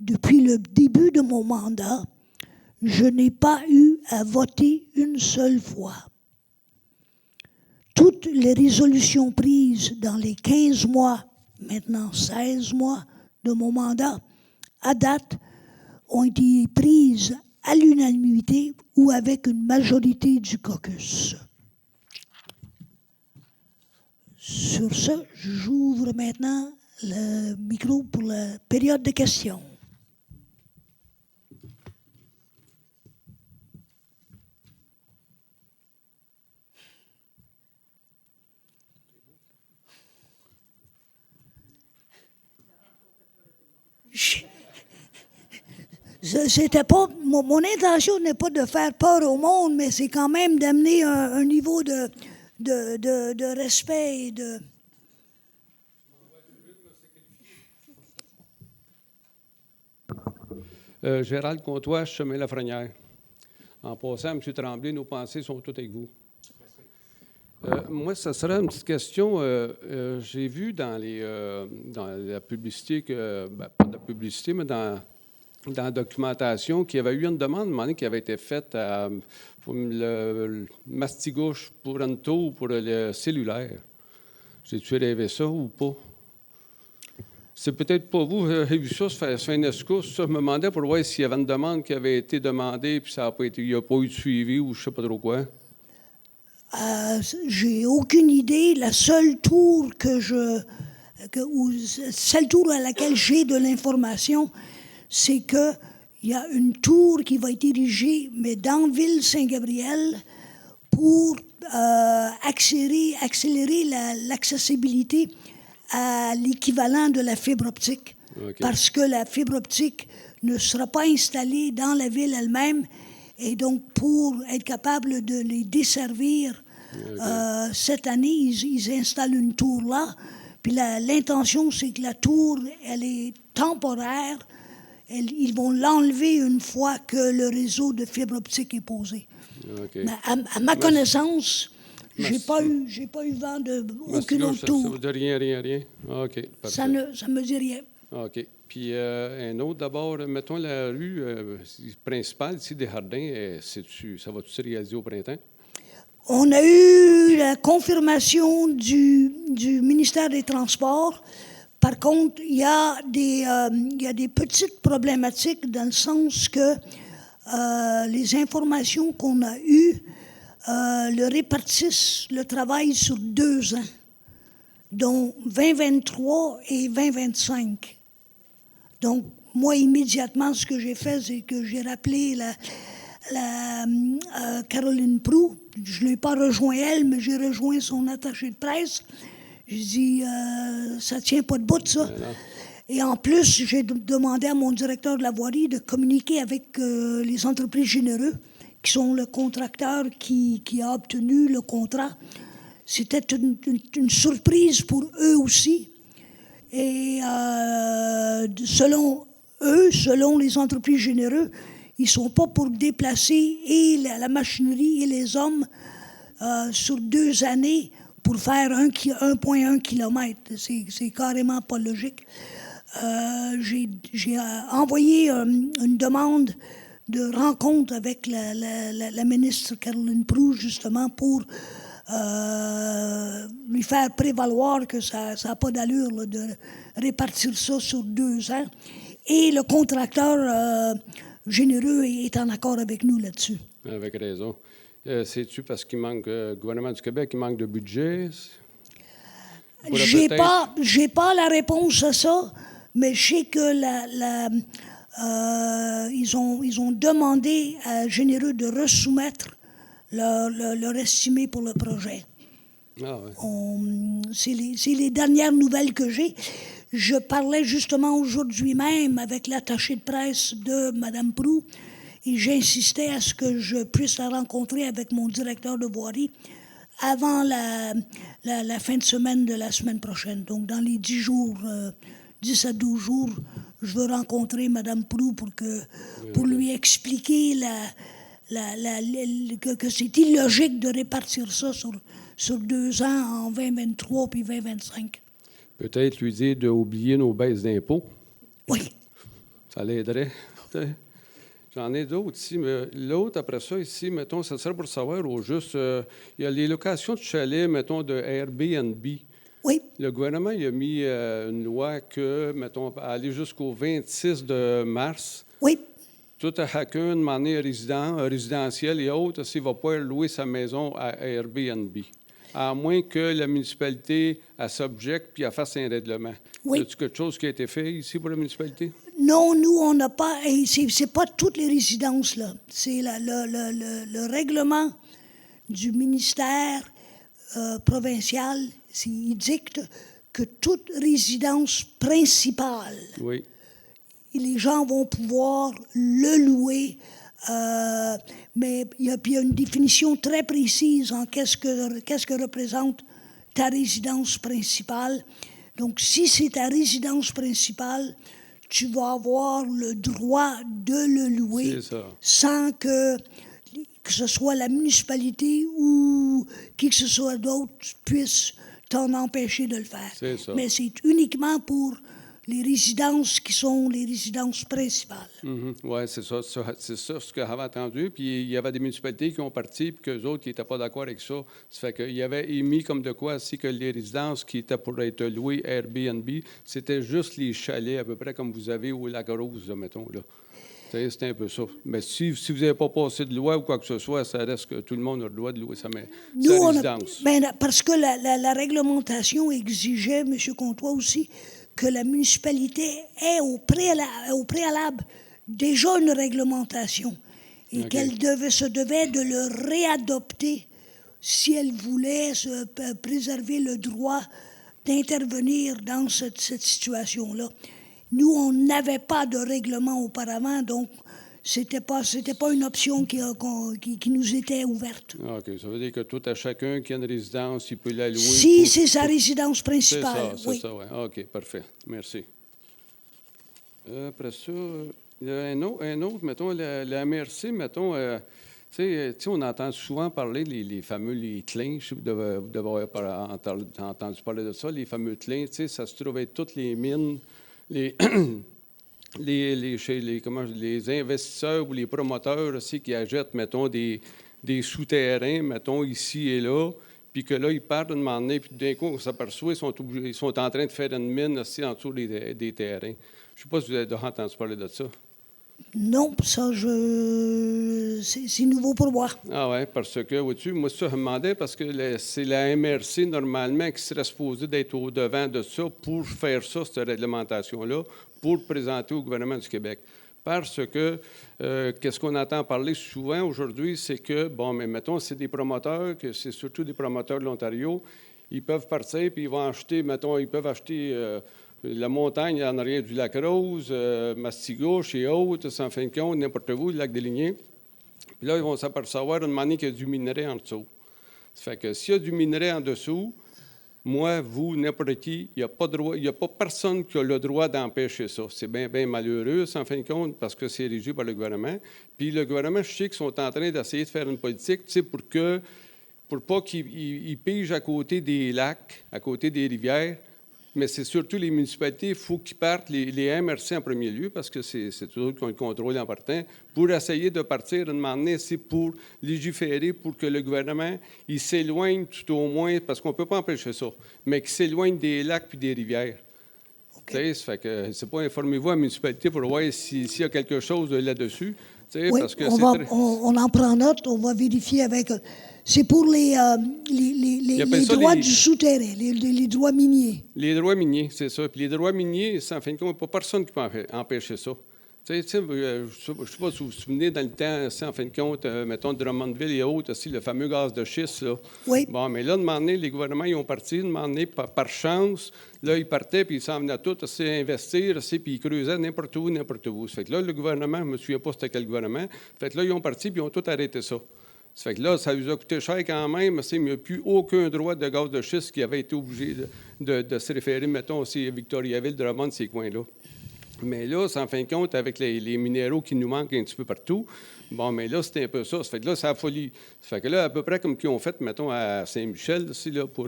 depuis le début de mon mandat, je n'ai pas eu à voter une seule fois. Toutes les résolutions prises dans les 15 mois, maintenant 16 mois, de mon mandat, à date, ont été prises à l'unanimité ou avec une majorité du caucus. Sur ce, j'ouvre maintenant le micro pour la période de questions. C'était pas, mon intention n'est pas de faire peur au monde, mais c'est quand même d'amener un niveau de respect et de... Gérald Comtois, Chemin Lafrenière. En passant, M. Tremblay, nos pensées sont toutes avec vous. Moi, ce serait une petite question. J'ai vu dans la publicité, pas de la publicité, mais dans la documentation, qu'il y avait eu une demande qui avait été faite pour le mastigouche pour Anto ou pour le cellulaire. J'ai-tu rêvé ça ou pas? C'est peut-être pas vous, j'ai vu ça, ça fait une escousse. Je me demandais pour voir s'il y avait une demande qui avait été demandée, puis ça a pas été, il n'y a pas eu de suivi ou je ne sais pas trop quoi. J'ai aucune idée. La seule tour celle tour à laquelle j'ai de l'information, c'est qu'il y a une tour qui va être érigée, mais dans Ville-Saint-Gabriel, pour accélérer l'accessibilité à l'équivalent de la fibre optique. Okay. Parce que la fibre optique ne sera pas installée dans la ville elle-même. Et donc, pour être capable de les desservir, cette année, ils installent une tour là. Puis l'intention, c'est que la tour, elle est temporaire. Ils vont l'enlever une fois que le réseau de fibre optique est posé. Okay. Mais à ma connaissance, j'ai pas eu vent d'aucune autre tour. Ça ne veut dire rien? OK, parfait. Ça me dit rien. OK. Puis un autre, d'abord, mettons la rue principale ici des Jardins, ça va tout se réaliser au printemps? On a eu la confirmation du ministère des Transports. Par contre, il y a des petites problématiques dans le sens que les informations qu'on a eues le répartissent le travail sur 2 ans, dont 2023 et 2025. Donc, moi, immédiatement, ce que j'ai fait, c'est que j'ai rappelé Caroline Proulx. Je ne l'ai pas rejoint elle, mais j'ai rejoint son attaché de presse. J'ai dit, ça ne tient pas de bout, ça. Et en plus, j'ai demandé à mon directeur de la voirie de communiquer avec les entreprises généreux, qui sont le contracteur qui a obtenu le contrat. C'était une surprise pour eux aussi. Et selon les entreprises généreux, ils ne sont pas pour déplacer et la machinerie et les hommes sur 2 années pour faire 1,1 km. C'est carrément pas logique. J'ai envoyé une demande de rencontre avec la ministre Caroline Proulx, justement, pour lui faire prévaloir que ça n'a pas d'allure là, de répartir ça sur 2 ans. Et le contracteur généreux est en accord avec nous là-dessus. Avec raison. C'est-tu parce qu'il manque, le gouvernement du Québec, il manque de budget? J'ai pas la réponse à ça, mais je sais que ils ont demandé à Généreux de resoumettre leur estimé pour le projet. Ah ouais. C'est les dernières nouvelles que j'ai. Je parlais justement aujourd'hui même avec l'attaché de presse de Mme Proulx et j'insistais à ce que je puisse la rencontrer avec mon directeur de voirie avant la fin de semaine de la semaine prochaine. Donc, dans les 10 à 12 jours, je veux rencontrer Mme Proulx pour lui expliquer que c'est illogique de répartir ça sur 2 ans en 2023 puis 2025. Peut-être lui dire d'oublier nos baisses d'impôts. Oui. Ça l'aiderait. J'en ai d'autres ici, mais l'autre, après ça, ici, mettons, ça serait pour savoir au juste, il y a les locations de chalets, mettons, de Airbnb. Oui, Le gouvernement il a mis une loi que, mettons, aller jusqu'au 26 de mars, oui, tout à chacun, demander résidentiel et autres, s'il va pouvoir louer sa maison à Airbnb. À moins que la municipalité s'objecte puis elle fasse un règlement. Oui. Y a-t-il quelque chose qui a été fait ici pour la municipalité? non, nous, on n'a pas, et c'est pas toutes les résidences, là. C'est le règlement du ministère provincial, il dicte que toute résidence principale, Oui. les gens vont pouvoir le louer, mais il y a une définition très précise en qu'est-ce que représente ta résidence principale. Donc, si c'est ta résidence principale, tu vas avoir le droit de le louer C'est ça. sans que ce soit la municipalité ou qui que ce soit d'autre puisse t'en empêcher de le faire. C'est ça. Mais c'est uniquement pour les résidences qui sont les résidences principales. Oui, c'est ça ce que j'avais entendu. Puis il y avait des municipalités qui ont parti, puis qu'eux autres qui n'étaient pas d'accord avec ça. Ça fait qu'il y avait émis comme de quoi aussi que les résidences qui étaient pour être louées Airbnb, c'était juste les chalets, à peu près comme vous avez au Lac-Rose, là, mettons, là. C'est un peu ça. Mais si vous n'avez pas passé de loi ou quoi que ce soit, ça reste que tout le monde a le droit de louer sa résidence. Parce que la réglementation exigeait, M. Comtois aussi, que la municipalité ait au préalable déjà une réglementation et qu'elle se devait de le réadopter si elle voulait préserver le droit d'intervenir dans cette situation-là. Nous, on n'avait pas de règlement auparavant, donc c'était pas une option qui nous était ouverte. OK. Ça veut dire que tout à chacun qui a une résidence, il peut la louer. Si c'est sa résidence principale, c'est oui. ça, oui. OK, parfait. Merci. Après ça, il y a un autre, mettons, la MRC, mettons, tu sais, on entend souvent parler les fameux les clins, je sais que vous devez avoir entendu parler de ça, les fameux clins, tu sais, ça se trouve être toutes les mines, les investisseurs ou les promoteurs aussi qui achètent, mettons, des souterrains, mettons, ici et là, puis que là, ils partent de demander, puis d'un coup, on s'aperçoit ils sont en train de faire une mine aussi en dessous des terrains. Je ne sais pas si vous avez déjà entendu parler de ça. Non, ça, c'est nouveau pour moi. Ah oui, parce que, vois-tu, moi, ça, je me demandais, parce que c'est la MRC, normalement, qui serait supposée d'être au-devant de ça pour faire ça, cette réglementation-là, pour présenter au gouvernement du Québec. Parce que, qu'est-ce qu'on entend parler souvent aujourd'hui, c'est que, bon, mais mettons, c'est des promoteurs, que c'est surtout des promoteurs de l'Ontario, ils peuvent partir, puis ils vont acheter, mettons, ils peuvent acheter la montagne en arrière du Lac-Rose, Mastigouche et autres, sans fin de compte, n'importe où, le lac des Lignées. Puis là, ils vont s'apercevoir une manière qu'il y a du minerai en dessous. Ça fait que s'il y a du minerai en dessous, moi, vous, n'importe qui, il n'y a pas personne qui a le droit d'empêcher ça. C'est bien, bien malheureux, en fin de compte, parce que c'est régi par le gouvernement. Puis le gouvernement, je sais qu'ils sont en train d'essayer de faire une politique, tu sais, pour pas qu'ils pigent à côté des lacs, à côté des rivières, mais c'est surtout les municipalités, il faut qu'ils partent, les MRC en premier lieu, parce que c'est eux qui ont le contrôle en partant, pour essayer de partir une manière, c'est pour légiférer, pour que le gouvernement, il s'éloigne tout au moins, parce qu'on ne peut pas empêcher ça, mais qu'il s'éloigne des lacs puis des rivières. Okay. Ça fait que, c'est pas informez-vous à la municipalité pour voir s'il y a quelque chose là-dessus. Oui, parce que on en prend note, on va vérifier avec... C'est pour les droits du souterrain, les droits miniers. Les droits miniers, c'est ça. Puis les droits miniers, en fin de compte, il n'y a pas personne qui peut empêcher ça. Je ne sais pas si vous vous souvenez, dans le temps, en fin de compte, mettons, Drummondville et autres, aussi, le fameux gaz de schiste. Là. Oui. Bon, mais là, de moment donné, les gouvernements, ils ont parti, de moment donné, par chance, là, ils partaient, puis ils s'en venaient tous à investir, puis ils creusaient n'importe où. Ça fait que là, le gouvernement, je ne me souviens pas c'était quel gouvernement, fait que là, ils ont parti, puis ils ont tout arrêté ça. Ça fait que là, ça nous a coûté cher quand même, mais il n'y a plus aucun droit de gaz de schiste qui avait été obligé de se référer, mettons, aussi à Victoriaville, Drummond, ces coins-là. Mais là, en fin de compte, avec les minéraux qui nous manquent un petit peu partout, bon, mais là, c'était un peu ça. Ça fait que là, c'est la folie. Ça fait que là, à peu près comme qu'ils ont fait, mettons, à Saint-Michel, aussi, là, pour...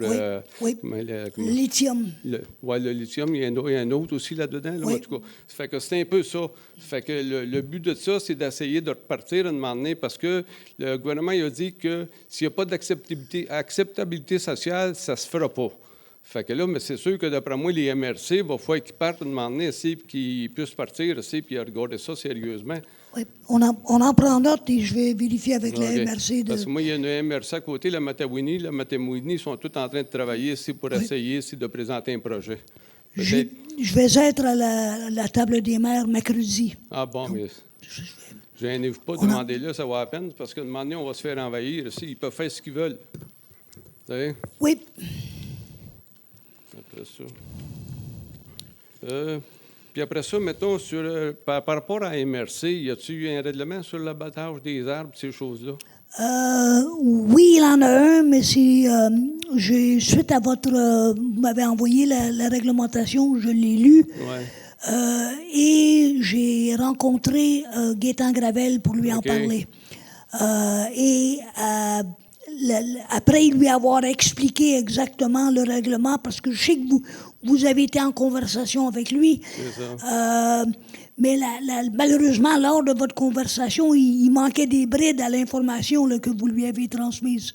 Oui, le lithium. Oui, le lithium, il y a un autre aussi là-dedans, là, oui. En tout cas. Ça fait que c'est un peu ça. Ça fait que le but de ça, c'est d'essayer de repartir une manière, parce que le gouvernement il a dit que s'il n'y a pas d'acceptabilité sociale, ça ne se fera pas. Fait que là, mais c'est sûr que d'après moi, les MRC, il va falloir qu'ils partent un moment donné ici, puis qu'ils puissent partir ici, puis regarder ça sérieusement. Oui, on en prend note et je vais vérifier avec la OK. MRC. Parce que moi, il y a une MRC à côté, la Matawini. La Matawini sont tous en train de travailler ici pour essayer ici, de présenter un projet. Je Peut-être. je vais être à la table des maires mercredi. Ah bon, mais je n'ai pas On a- demandé là, ça va à peine, parce qu'à un moment donné, on va se faire envahir ici. Ils peuvent faire ce qu'ils veulent. Vous savez? Oui, Après ça. Puis après ça, mettons, par rapport à MRC, y a-t-il eu un règlement sur l'abattage des arbres, ces choses-là? oui, il en a un, mais suite à vous m'avez envoyé la réglementation, je l'ai lu. Oui. Et j'ai rencontré Gaétan Gravel pour lui en OK. parler. Après lui avoir expliqué exactement le règlement, parce que je sais que vous avez été en conversation avec lui. C'est ça. Mais malheureusement, lors de votre conversation, il manquait des brides à l'information là, que vous lui avez transmise.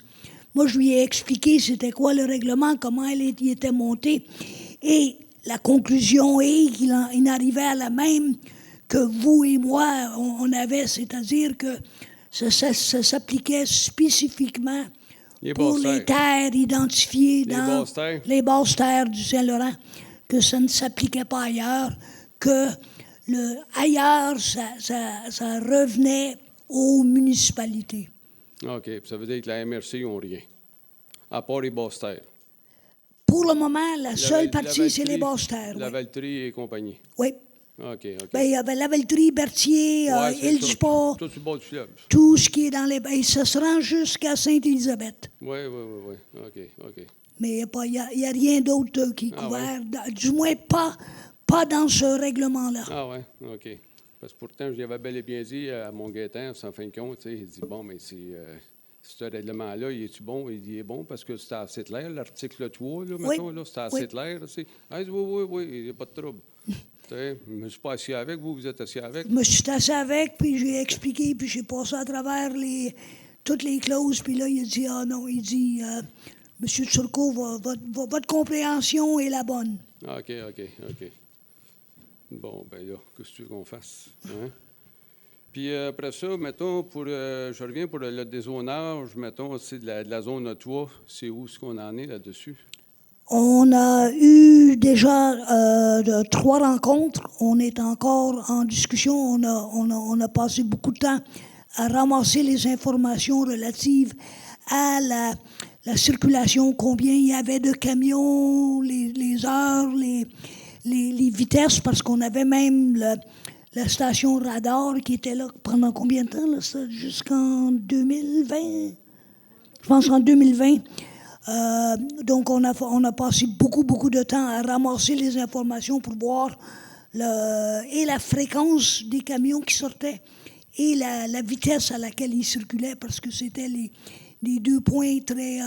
Moi, je lui ai expliqué c'était quoi le règlement, comment il était monté. Et la conclusion est qu'il en arrivait à la même que vous et moi, on avait, c'est-à-dire que ça s'appliquait spécifiquement Les pour basses les terres. terres identifiées Les dans basses terres. les basses terres du Saint-Laurent, que ça ne s'appliquait pas ailleurs, que ailleurs, ça revenait aux municipalités. OK. Puis ça veut dire que la MRC n'ont rien. À part les basses terres. Pour le moment, la seule La partie, c'est Valtrie- les basses terres. La Oui. Valtrie et compagnie. Oui. OK, OK. Ben, il y avait la Valtrie, Berthier, Ouais, c'est Île ça. du Port, Tout sur le bord du fleuve. tout ce qui est dans les... Et ça se rend jusqu'à Sainte-Élisabeth. Oui, oui, oui, oui. OK, OK. Mais il n'y a rien d'autre qui est Ah, couvert, du moins pas dans ce règlement-là. Ah ouais, OK. Parce que pourtant, j'avais bel et bien dit à mon Gaétan, en fin de compte, tu sais, il dit, bon, mais ce règlement-là, il est-tu bon? Il dit, il est bon parce que c'est assez clair, l'article 3, là, Oui. mettons, là, c'est assez Oui. clair. Tu sais. Ah, il dit, oui, oui, oui, il n'y a pas de trouble. Tu sais, je ne me suis pas assis avec, vous êtes assis avec. Je me suis tassé avec, puis j'ai expliqué, puis j'ai passé à travers toutes les clauses, puis là, il a dit, ah non, il dit, Monsieur Turcot, votre compréhension est la bonne. Ah, OK, OK, OK. Bon, ben là, qu'est-ce que tu veux qu'on fasse? Hein? Puis après ça, mettons, je reviens pour le dézonage, mettons, c'est de la zone 3, c'est où est-ce qu'on en est là-dessus? On a eu déjà 3 rencontres. On est encore en discussion. On a passé beaucoup de temps à ramasser les informations relatives à la circulation, combien il y avait de camions, les heures, les vitesses, parce qu'on avait même la station radar qui était là pendant combien de temps? Là, jusqu'en 2020? Je pense en 2020. Donc, on a passé beaucoup de temps à ramasser les informations pour voir et la fréquence des camions qui sortaient et la vitesse à laquelle ils circulaient, parce que c'était les 2 points très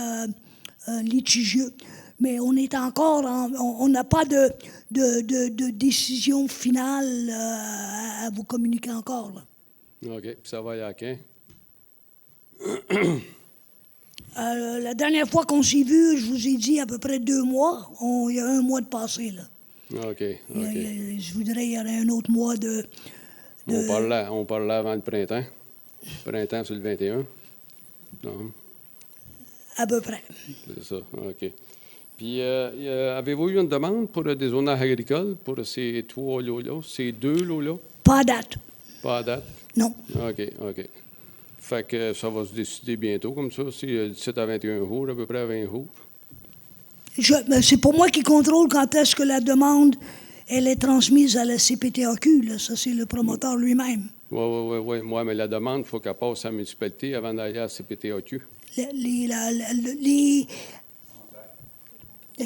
litigieux. Mais on est encore, on n'a pas de décision finale à vous communiquer encore. Là. OK, puis ça va aller à quand? La dernière fois qu'on s'est vu, je vous ai dit à peu près 2 mois. Il y a 1 mois de passé, là. OK, OK. Je voudrais qu'il y aurait un autre mois de... On parlait avant le printemps. Printemps, c'est le 21. Non, À peu près. c'est ça, OK. Puis, avez-vous eu une demande pour des zones agricoles pour ces 3 lots-là, ces 2 lots-là? Pas à date. Pas à date? Non. OK, OK. Fait que ça va se décider bientôt, comme ça, c'est 17 à 21 jours, à peu près à 20 jours. C'est pas moi qui contrôle quand est-ce que la demande elle est transmise à la CPTAQ. Là. Ça, c'est le promoteur lui-même. Oui. Moi, mais la demande, il faut qu'elle passe à la municipalité avant d'aller à la CPTAQ. Les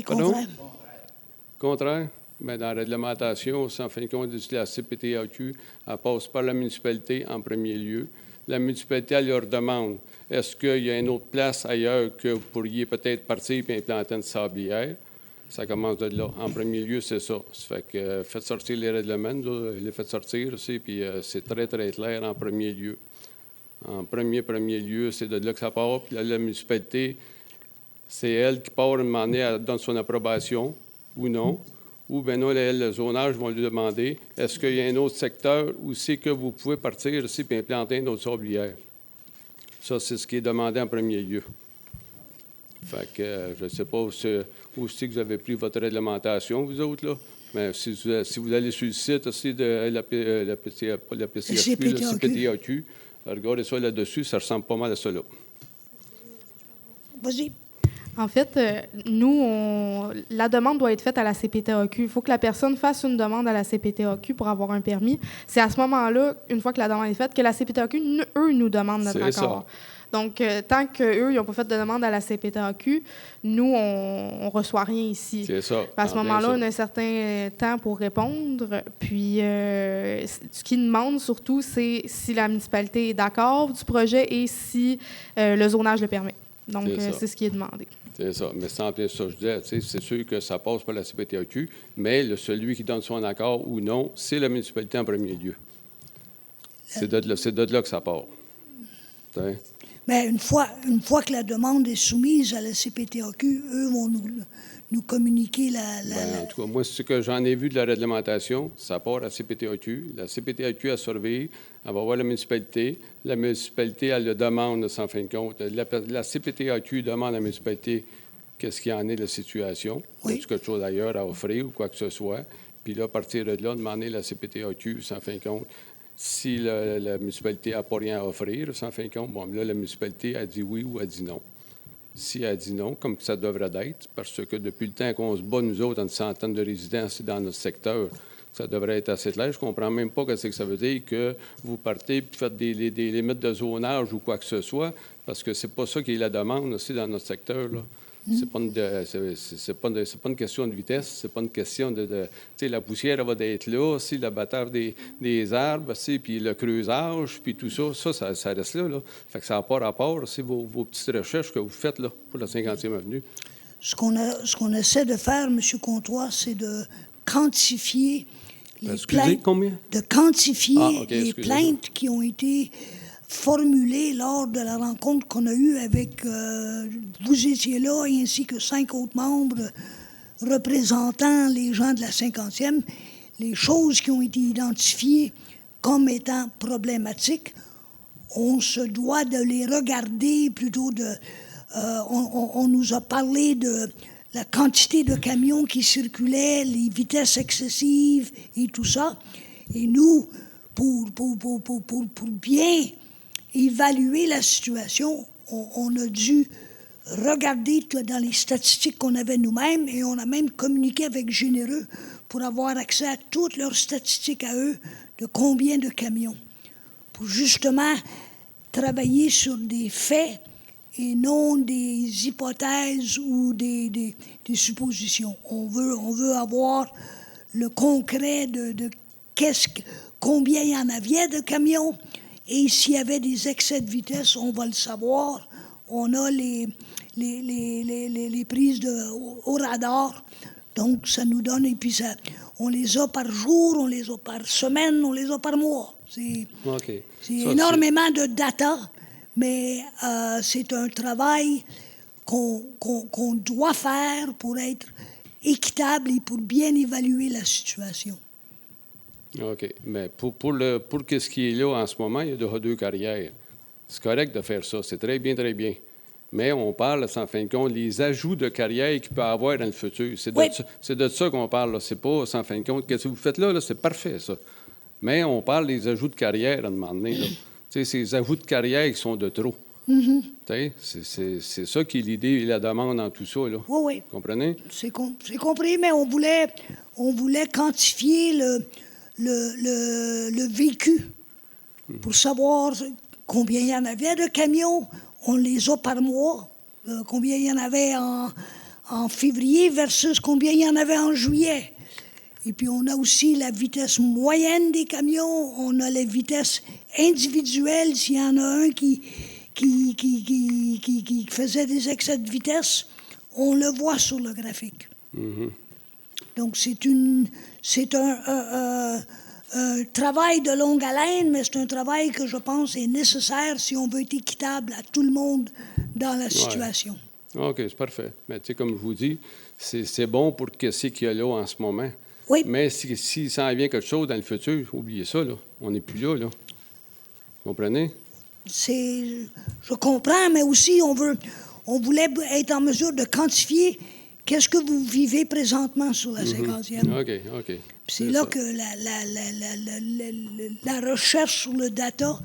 Pardon? contraires. Contraire, mais dans la réglementation, c'est en fin de compte, la CPTAQ, elle passe par la municipalité en premier lieu. La municipalité, elle leur demande, est-ce qu'il y a une autre place ailleurs que vous pourriez peut-être partir et implanter une sablière? Ça commence de là. En premier lieu, c'est ça. Ça fait que faites sortir les règlements, là, les faites sortir aussi, puis c'est très, très clair en premier lieu. En premier lieu, c'est de là que ça part. Puis là, la municipalité, C'est elle qui part demander, elle donne son approbation ou non. Ou bien non, elle, le zonage vont lui demander est-ce qu'il y a un autre secteur où c'est que vous pouvez partir ici et implanter une autre sablière. Ça, c'est ce qui est demandé en premier lieu. Fait que je ne sais pas où c'est que vous avez pris votre réglementation, vous autres, là. Mais si vous allez sur le site aussi de la CPTAQ, regardez ça là-dessus, ça ressemble pas mal à ça là. Vas-y. En fait, la demande doit être faite à la CPTAQ. Il faut que la personne fasse une demande à la CPTAQ pour avoir un permis. C'est à ce moment-là, une fois que la demande est faite, que la CPTAQ, eux, nous demandent notre accord. Donc, tant qu'eux, ils n'ont pas fait de demande à la CPTAQ, nous, on ne reçoit rien ici. C'est ça. À ce moment-là, on a un certain temps pour répondre. Puis, ce qu'ils demandent surtout, c'est si la municipalité est d'accord du projet et si le zonage le permet. Donc, c'est ce qui est demandé. C'est ça. Mais sans plus ça, je disais, c'est sûr que ça passe par la CPTAQ, mais celui qui donne son accord ou non, c'est la municipalité en premier lieu. C'est de là que ça part. T'sais? Mais une fois que la demande est soumise à la CPTAQ, eux vont nous communiquer En tout cas, moi, ce que j'en ai vu de la réglementation, ça part à la CPTAQ. La CPTAQ a surveillé, elle va voir la municipalité. La municipalité, elle le demande, en fin de compte. La CPTAQ demande à la municipalité qu'est-ce qu'il y en est de la situation. Oui. Est-ce quelque chose d'ailleurs à offrir ou quoi que ce soit. Puis là, à partir de là, demander à la CPTAQ, en fin de compte, si la municipalité n'a pas rien à offrir, en fin de compte, bon, là, la municipalité a dit oui ou a dit non. Si elle dit non, comme ça devrait être, parce que depuis le temps qu'on se bat, nous autres, une centaine de résidents ici dans notre secteur, ça devrait être assez clair. Je ne comprends même pas ce que ça veut dire que vous partez et faites des limites de zonage ou quoi que ce soit, parce que c'est pas ça qui est la demande aussi dans notre secteur, là. C'est pas une question de vitesse, c'est pas une question de tu sais, la poussière elle va être là, aussi, l'abattage des arbres, aussi, puis le creusage, puis tout ça, ça reste là. Fait que ça n'a pas rapport, c'est vos petites recherches que vous faites là, pour la 50e avenue. Ce qu'on essaie de faire, M. Comtois, c'est de quantifier les plaintes. Combien? De quantifier les plaintes qui ont été formulées lors de la rencontre qu'on a eue avec, vous étiez là, ainsi que 5 autres membres représentant les gens de la 50e, les choses qui ont été identifiées comme étant problématiques, on se doit de les regarder plutôt de... on nous a parlé de la quantité de camions qui circulaient, les vitesses excessives et tout ça. Et nous, pour bien évaluer la situation, on a dû regarder dans les statistiques qu'on avait nous-mêmes et on a même communiqué avec Généreux pour avoir accès à toutes leurs statistiques à eux de combien de camions, pour justement travailler sur des faits et non des hypothèses ou des suppositions. On veut avoir le concret de combien il y en avait de camions, et s'il y avait des excès de vitesse, on va le savoir. On a les prises au radar, donc ça nous donne, et puis ça, on les a par jour, on les a par semaine, on les a par mois. C'est énormément de data, mais c'est un travail qu'on doit faire pour être équitable et pour bien évaluer la situation. OK. Mais pour ce qui est là en ce moment, il y a 2 carrières. C'est correct de faire ça. C'est très bien, très bien. Mais on parle, en fin de compte, les ajouts de carrière qu'il peut y avoir dans le futur. C'est de ça qu'on parle. C'est pas, en fin de compte, qu'est-ce que vous faites là, c'est parfait, ça. Mais on parle des ajouts de carrière à un moment donné. C'est ces ajouts de carrière qui sont de trop. C'est ça qui est l'idée et la demande dans tout ça. Là. Oui. Vous comprenez? C'est compris, mais on voulait quantifier le vécu pour savoir combien il y en avait de camions. On les a par mois. Combien il y en avait en février versus combien il y en avait en juillet. Et puis, on a aussi la vitesse moyenne des camions. On a les vitesses individuelles. S'il y en a un qui faisait des excès de vitesse, on le voit sur le graphique. Donc, c'est un travail de longue haleine, mais c'est un travail que je pense est nécessaire si on veut être équitable à tout le monde dans la situation. OK, c'est parfait. Mais tu sais, comme je vous dis, c'est bon pour ce qu'il y a là en ce moment. Oui. Mais s'il s'en vient quelque chose dans le futur, oubliez ça, là. On n'est plus là, là. Vous comprenez? Je comprends, mais aussi on voulait être en mesure de quantifier qu'est-ce que vous vivez présentement sur la 50e. OK. Puis c'est là que la recherche sur le data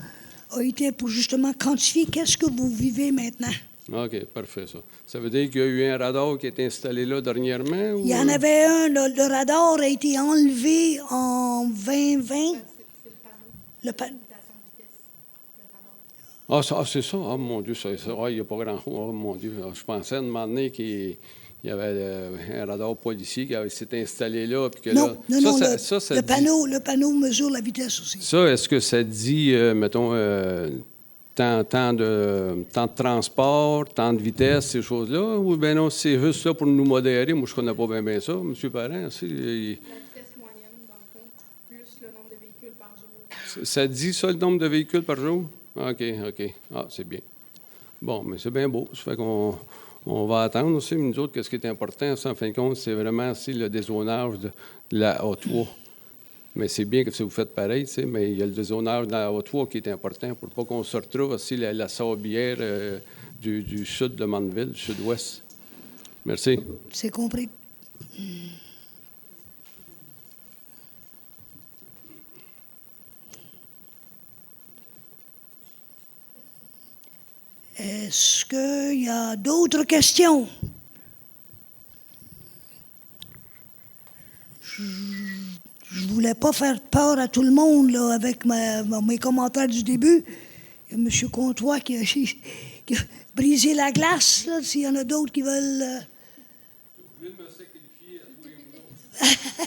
a été pour justement quantifier qu'est-ce que vous vivez maintenant. OK, parfait, ça. Ça veut dire qu'il y a eu un radar qui a été installé là dernièrement? Il y en avait un, le radar a été enlevé en 2020. Le panneau. C'est ça? Ah, mon Dieu, il n'y a pas grand-chose. Oh, mon Dieu, je pensais à un moment donné qu'il y avait un radar policier qui s'était installé là. Puis que Non, le panneau mesure la vitesse aussi. Ça, est-ce que ça dit, mettons, temps de transport, temps de vitesse, ces choses-là? Ou bien non, c'est juste là pour nous modérer? Moi, je ne connais pas bien ça. M. Parent, La vitesse moyenne, dans le fond, plus le nombre de véhicules par jour. Ça dit ça, le nombre de véhicules par jour? OK. Ah, c'est bien. Bon, mais c'est bien beau. Ça fait qu'on va attendre aussi. Mais nous autres, qu'est-ce qui est important, ça, en fin de compte, c'est vraiment le dézonage de la A3. Mais c'est bien que vous faites pareil, mais il y a le dézonage dans la A3 qui est important pour pas qu'on se retrouve aussi la sablière du sud de Mandeville, du sud-ouest. Merci. C'est compris. Est-ce qu'il y a d'autres questions? Je ne voulais pas faire peur à tout le monde là, avec mes commentaires du début. Il y a M. Comtois qui a brisé la glace. S'il y en a d'autres qui veulent... Vous pouvez me sacrifier à tous les mois.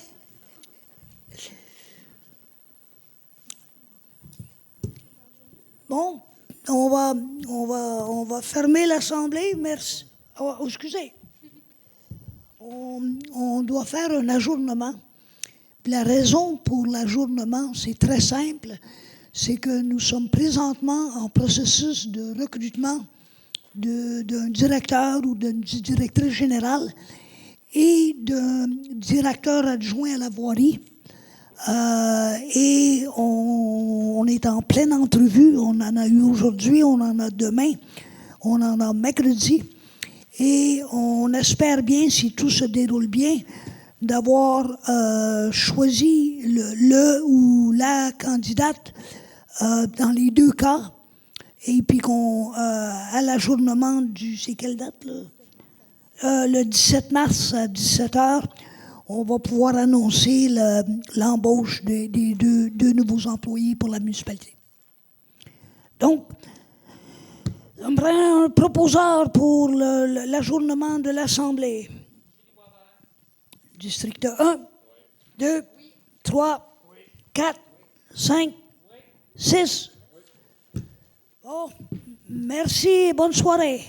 Bon, on va fermer l'Assemblée. Merci. Oh, excusez. On doit faire un ajournement. Puis la raison pour l'ajournement, c'est très simple. C'est que nous sommes présentement en processus de recrutement d'un directeur ou d'une directrice générale et d'un directeur adjoint à la voirie. Et on est en pleine entrevue. On en a eu aujourd'hui, on en a demain, on en a mercredi. Et on espère bien, si tout se déroule bien, d'avoir choisi le ou la candidate dans les deux cas. Et puis à l'ajournement c'est quelle date, là? Le 17 mars à 17h, on va pouvoir annoncer l'embauche des deux nouveaux employés pour la municipalité. Donc, j'aimerais un proposeur pour l'ajournement de l'Assemblée. District 1, 2, 3, 4, 5, 6. Bon, merci et bonne soirée.